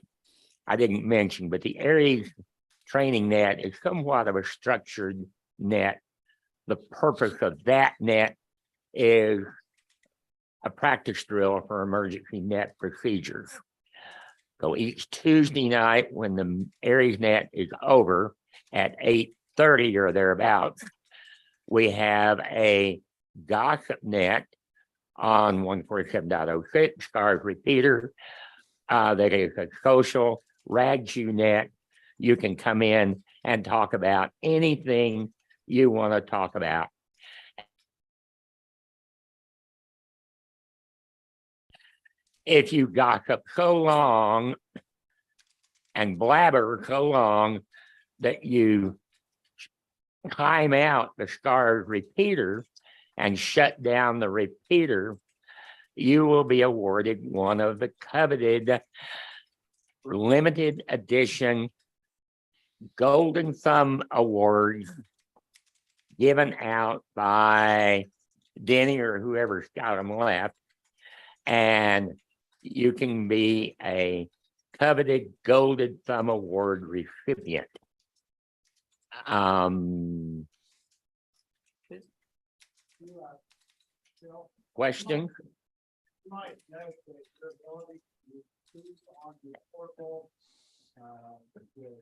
I didn't mention, but the Aries training net is somewhat of a structured net. The purpose of that net is a practice drill for emergency net procedures. So each Tuesday night when the Aries net is over at 8:30 or thereabouts, we have a gossip net on 147.06 SCARS repeater that is a social RAG-Q net. You can come in and talk about anything you want to talk about. If you gossip so long and blabber so long that you time out the SCARS repeater and shut down the repeater, you will be awarded one of the coveted limited edition Golden Thumb Awards given out by Denny or whoever's got them left. And you can be a coveted Golden Thumb Award recipient. Questions? You might note that your ability to choose on your portal, the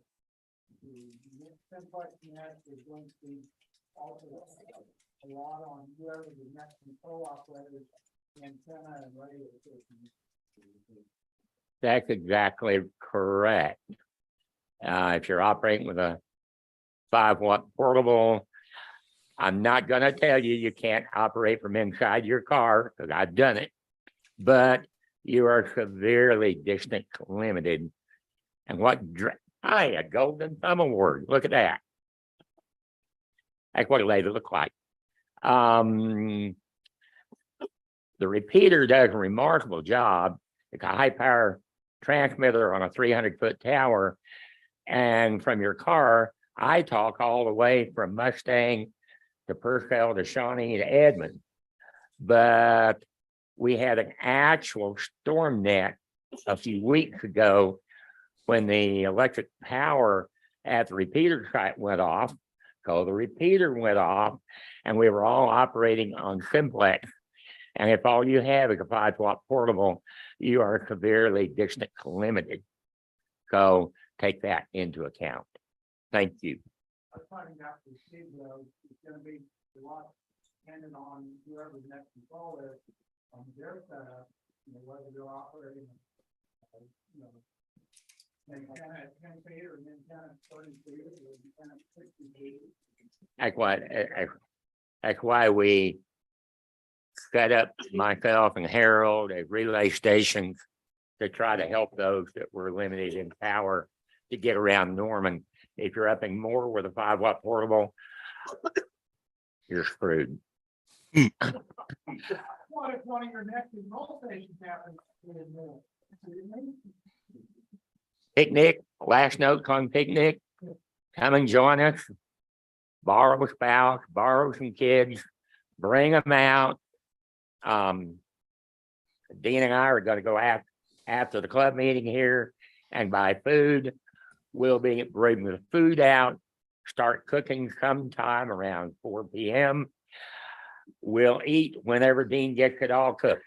template net is going to be also a lot on whoever the next control operator's antenna and radio station. That's exactly correct. If you're operating with a 5-watt portable, I'm not going to tell you you can't operate from inside your car because I've done it, but you are severely distance limited. And a Golden Thumb Award. Look at that. That's what it later look like. The repeater does a remarkable job. It's a high power transmitter on a 300-foot tower. And from your car, I talk all the way from Mustang to Purcell to Shawnee to Edmond. But we had an actual storm net a few weeks ago when the electric power at the repeater site went off. So the repeater went off and we were all operating on simplex. And if all you have is a 5-watt portable, you are severely distance limited. So take that into account. Thank you. I'm finding out the speed though, it's going to be a lot dependent on whoever the next control is on their setup, whether they're operating, antenna at 10 feet or an antenna at 30 feet or an antenna at 60 feet. That's why we set up myself and Harold at relay stations to try to help those that were limited in power to get around Norman. If you're up in more with a 5-watt portable, you're screwed. What if one of your next control stations happens in Picnic, last note on picnic, come and join us. Borrow a spouse, borrow some kids, bring them out. Dean and I are going to go out after the club meeting here and buy food. We'll be bringing the food out, start cooking sometime around 4 p.m. We'll eat whenever Dean gets it all cooked.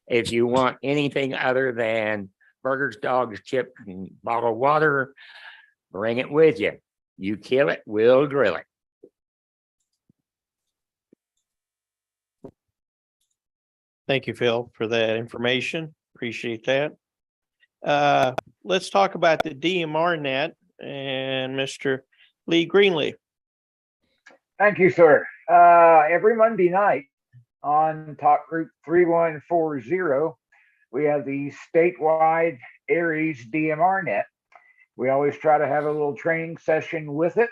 If you want anything other than burgers, dogs, chips, and bottled water, bring it with you. You kill it, we'll drill it. Thank you, Phil, for that information. Appreciate that. Let's talk about the DMR net and Mr. Lee Greenlee. Thank you, sir. Every Monday night on Talk Group 3140, we have the statewide Aries DMR net. We always try to have a little training session with it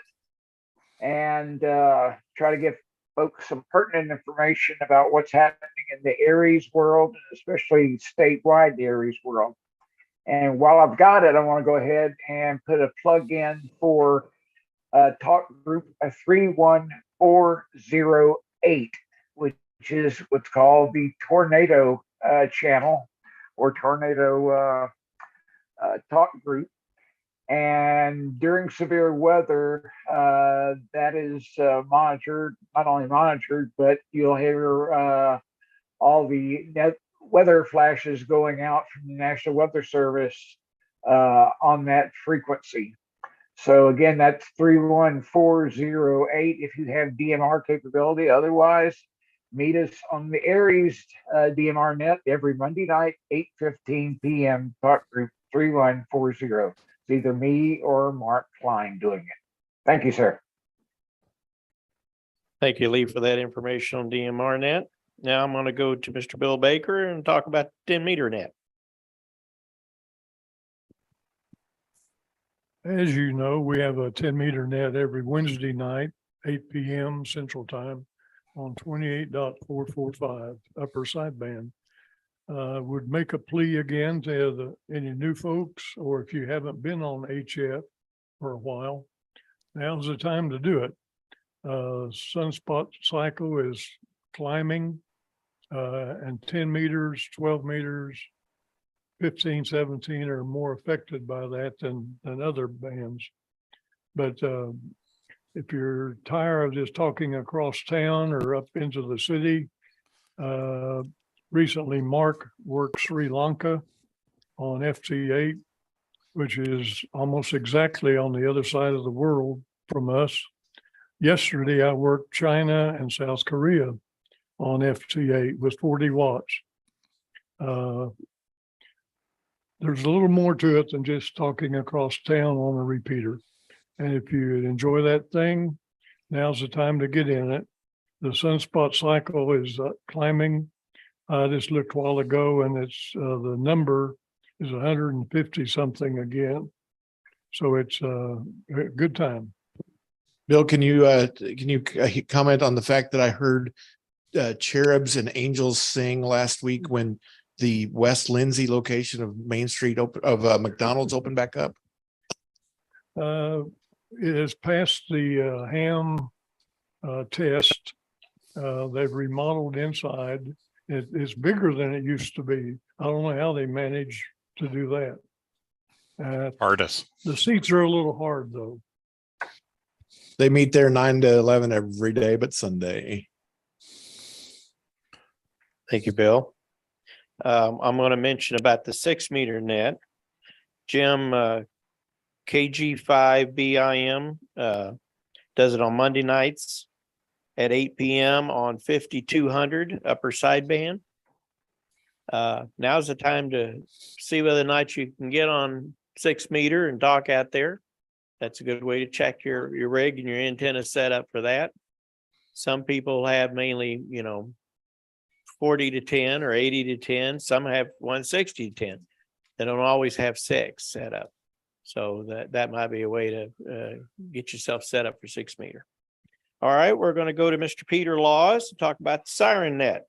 and try to give folks some pertinent information about what's happening in the Aries world, especially statewide Aries world. And while I've got it, I want to go ahead and put a plug in for Talk Group 31408, which is what's called the Tornado channel or Tornado Talk Group. And during severe weather, that is monitored, not only monitored, but you'll hear all the weather flashes going out from the National Weather Service on that frequency. So again, that's 31408 if you have DMR capability. Otherwise, meet us on the Aries DMR net every Monday night, 8:15 p.m. Talk Group 3140. It's either me or Mark Klein doing it. Thank you, sir. Thank you, Lee, for that information on DMR net. Now I'm going to go to Mr. Bill Baker and talk about 10-meter net. As you know, we have a 10-meter net every Wednesday night, 8 p.m. Central Time on 28.445 upper sideband. Would make a plea again to any new folks, or if you haven't been on HF for a while, now's the time to do it. Sunspot cycle is climbing, and 10 meters, 12 meters, 15, 17 are more affected by that than other bands. But if you're tired of just talking across town or up into the city, recently Mark worked Sri Lanka on FT8, which is almost exactly on the other side of the world from us. Yesterday, I worked China and South Korea on FT8 with 40 watts. There's a little more to it than just talking across town on a repeater. And if you enjoy that thing, now's the time to get in it. The sunspot cycle is climbing. I just looked a while ago, and it's the number is 150 something again. So it's a good time. Bill, can you comment on the fact that I heard cherubs and angels sing last week when the West Lindsay location of Main Street of McDonald's opened back up? It has passed the ham test. They've remodeled inside. It's bigger than it used to be. I don't know how they managed to do that. Artists. The seats are a little hard though. They meet there 9 to 11 every day, but Sunday. Thank you, Bill. I'm going to mention about the 6-meter net. Jim KG5BIM does it on Monday nights at 8 p.m. on 5200 upper sideband. Now's the time to see whether or not you can get on 6-meter and dock out there. That's a good way to check your rig and your antenna setup for that. Some people have mainly, 40 to 10 or 80 to 10. Some have 160 to 10. They don't always have 6 set up. So that might be a way to get yourself set up for 6-meter. All right, we're going to go to Mr. Peter Laws to talk about the siren net.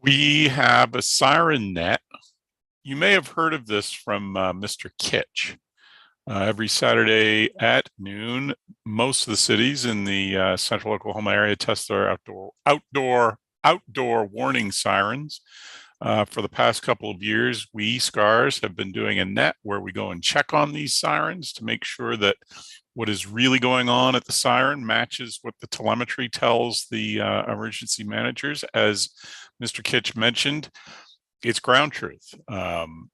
We have a siren net. You may have heard of this from Mr. Kitch. Every Saturday at noon, most of the cities in the central Oklahoma area test their outdoor warning sirens. For the past couple of years, we SCARS have been doing a net where we go and check on these sirens to make sure that what is really going on at the siren matches what the telemetry tells the emergency managers. As Mr. Kitch mentioned, it's ground truth.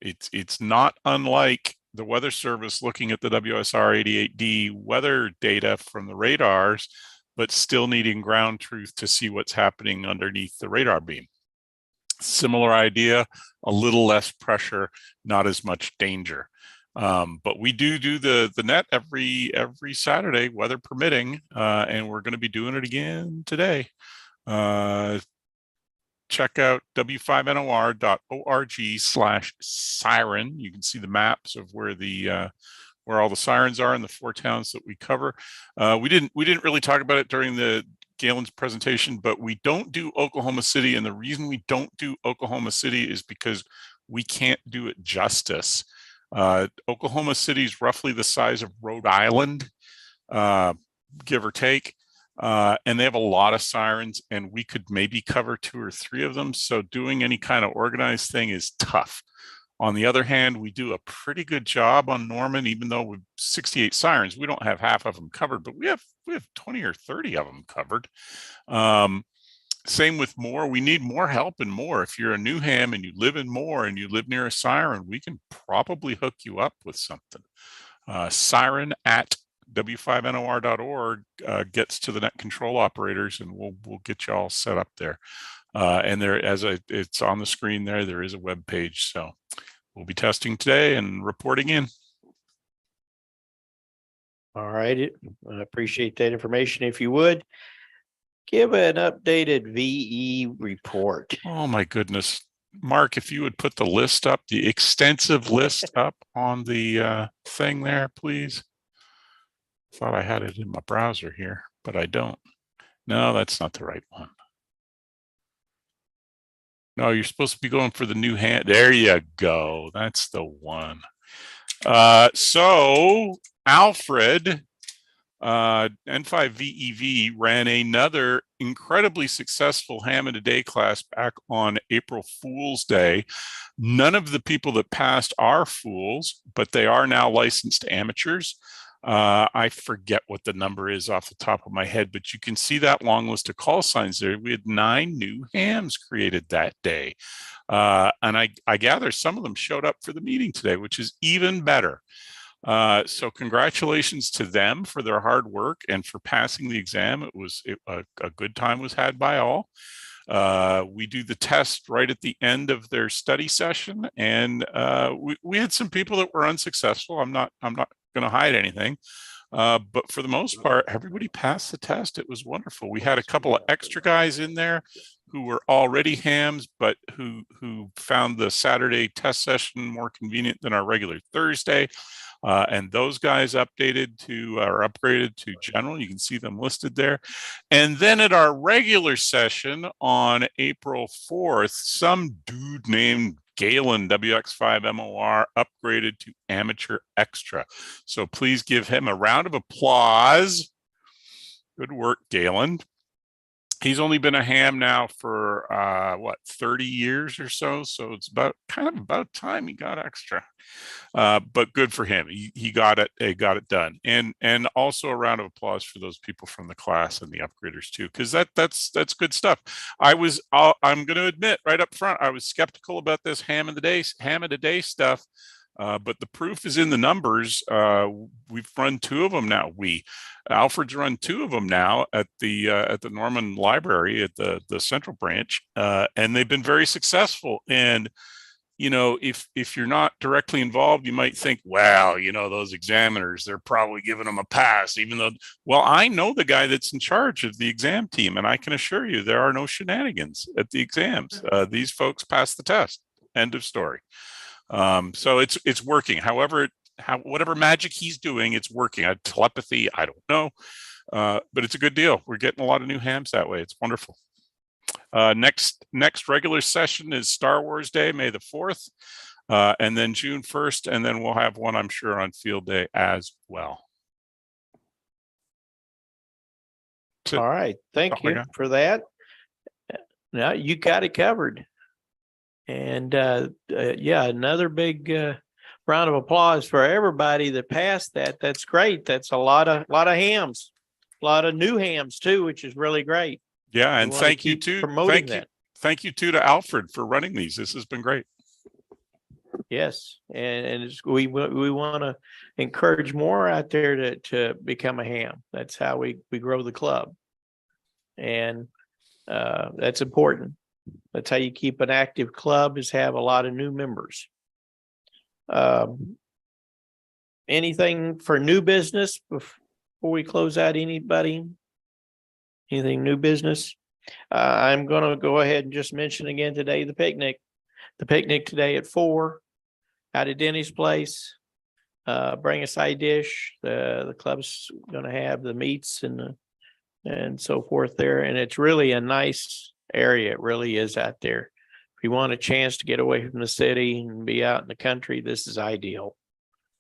It's not unlike the Weather Service looking at the WSR 88D weather data from the radars, but still needing ground truth to see what's happening underneath the radar beam. Similar idea, a little less pressure, not as much danger. But we do the net every Saturday, weather permitting, and we're going to be doing it again today. Check out w5nor.org/siren. You can see the maps of where all the sirens are in the 4 towns that we cover. We didn't really talk about it during the Gayland's presentation, but we don't do Oklahoma City, and the reason we don't do Oklahoma City is because we can't do it justice. Oklahoma City is roughly the size of Rhode Island, give or take. And they have a lot of sirens, and we could maybe cover 2 or 3 of them. So doing any kind of organized thing is tough. On the other hand, we do a pretty good job on Norman, even though with 68 sirens, we don't have half of them covered, but we have 20 or 30 of them covered. Same with Moore. We need more help in Moore. If you're a new ham and you live in Moore and you live near a siren, we can probably hook you up with something. Siren at w5nor.org gets to the net control operators, and we'll get you all set up there. And there, it's on the screen there is a web page. So we'll be testing today and reporting in. All right. I appreciate that information. If you would give an updated VE report. Oh my goodness. Mark, if you would put the list up, the extensive list up on the thing there, please. Thought I had it in my browser here, but I don't. No, that's not the right one. No, you're supposed to be going for the new hand. There you go. That's the one. So Alfred, N5VEV ran another incredibly successful ham in a day class back on April Fool's Day. None of the people that passed are fools, but they are now licensed amateurs. I forget what the number is off the top of my head, but you can see that long list of call signs there. We had 9 new hams created that day. And I gather some of them showed up for the meeting today, which is even better. So congratulations to them for their hard work and for passing the exam. A good time was had by all. We do the test right at the end of their study session, and we had some people that were unsuccessful. I'm not going to hide anything, but for the most part, everybody passed the test. It was wonderful. We had a couple of extra guys in there who were already hams, but who found the Saturday test session more convenient than our regular Thursday. And those guys updated to or upgraded to general. You can see them listed there. And then at our regular session on April 4th, some dude named Gayland WX5MOR upgraded to amateur extra. So please give him a round of applause. Good work, Gayland. He's only been a ham now for 30 years or so. So it's about time he got extra. But good for him. He got it done. And also a round of applause for those people from the class and the upgraders too, because that's good stuff. I'm going to admit right up front, I was skeptical about this ham of the day stuff. But the proof is in the numbers. We've run 2 of them now. Alfred's run 2 of them now at the Norman Library at the Central Branch, and they've been very successful. And you know, if you're not directly involved, you might think, well, you know, those examiners, they're probably giving them a pass, even though, well, I know the guy that's in charge of the exam team, and I can assure you there are no shenanigans at the exams. These folks pass the test. End of story. So it's working. However, whatever magic he's doing, it's working. Telepathy, I don't know, but it's a good deal. We're getting a lot of new hams that way. It's wonderful. Next regular session is Star Wars Day, May the 4th, and then June 1st, and then we'll have one, I'm sure, on Field Day as well. All right, thank you for that. Now you got it covered. And yeah, another big round of applause for everybody that passed that. That's great. That's a lot of hams, a lot of new hams too, which is really great. Yeah, and thank you too. Thank you too to Alfred for running these. This has been great. Yes, and we want to encourage more out there to become a ham. That's how we grow the club, and that's important. That's how you keep an active club, is have a lot of new members. Anything for new business before we close out? Anybody? Anything new business? I'm going to go ahead and just mention again today the picnic. The picnic today at 4 out at Denny's place. Bring a side dish. The club's going to have the meats and so forth there, and it's really a nice area. It really is out there. If you want a chance to get away from the city and be out in the country, this is ideal.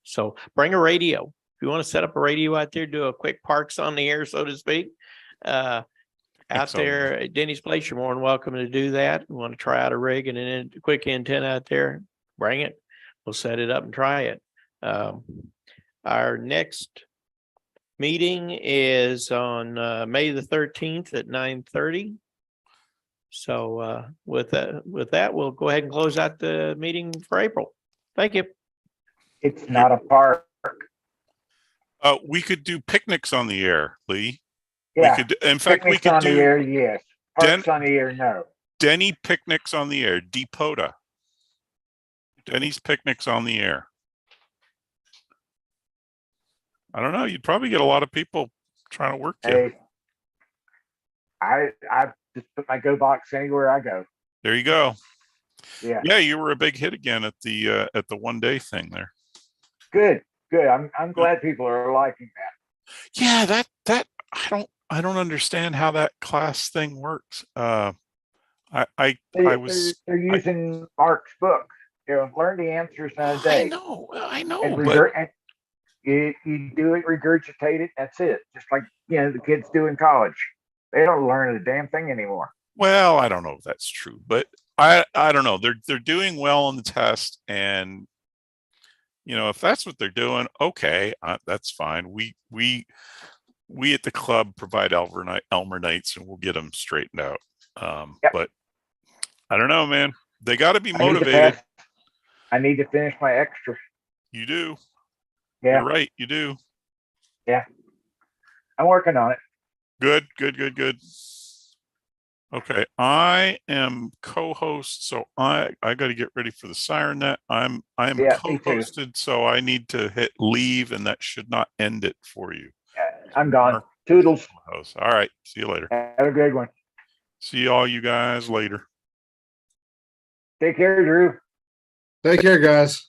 So bring a radio. If you want to set up a radio out there, do a quick parks on the air, so to speak. Out there at Denny's place, you're more than welcome to do that. You want to try out a rig and a quick antenna out there, bring it. We'll set it up and try it. Our next meeting is on May the 13th at 9:30. So with that, we'll go ahead and close out the meeting for April. Thank you. It's not a park. We could do picnics on the air, Lee. Yeah. We could, in fact, we Picnics could on do the air, yes. Parks on the air, no. Denny picnics on the air, Depota. Denny's picnics on the air. I don't know. You'd probably get a lot of people trying to work you. Hey, I just put my go box anywhere I go. There you go. Yeah. Yeah, you were a big hit again at the 1 day thing there. Good. I'm glad people are liking that. Yeah, that I don't understand how that class thing works. They're using Mark's book. Learn the answers in a day. I know. And you do it, regurgitate it. That's it. Just like the kids do in college. They don't learn a damn thing anymore. Well, I don't know if that's true, but I don't know. They're doing well on the test, and if that's what they're doing, okay, that's fine. We at the club provide Elmer nights, and we'll get them straightened out. Yep. But I don't know, man. They got to be motivated. I need to finish my extra. You do. Yeah. You're right. You do. Yeah. I'm working on it. Good. Okay, I am co-host, so I got to get ready for the siren net. I'm co-hosted, so I need to hit leave, and that should not end it for you. Yeah, I'm gone. Toodles. All right, see you later. Have a good one. See all you guys later. Take care, Drew. Take care, guys.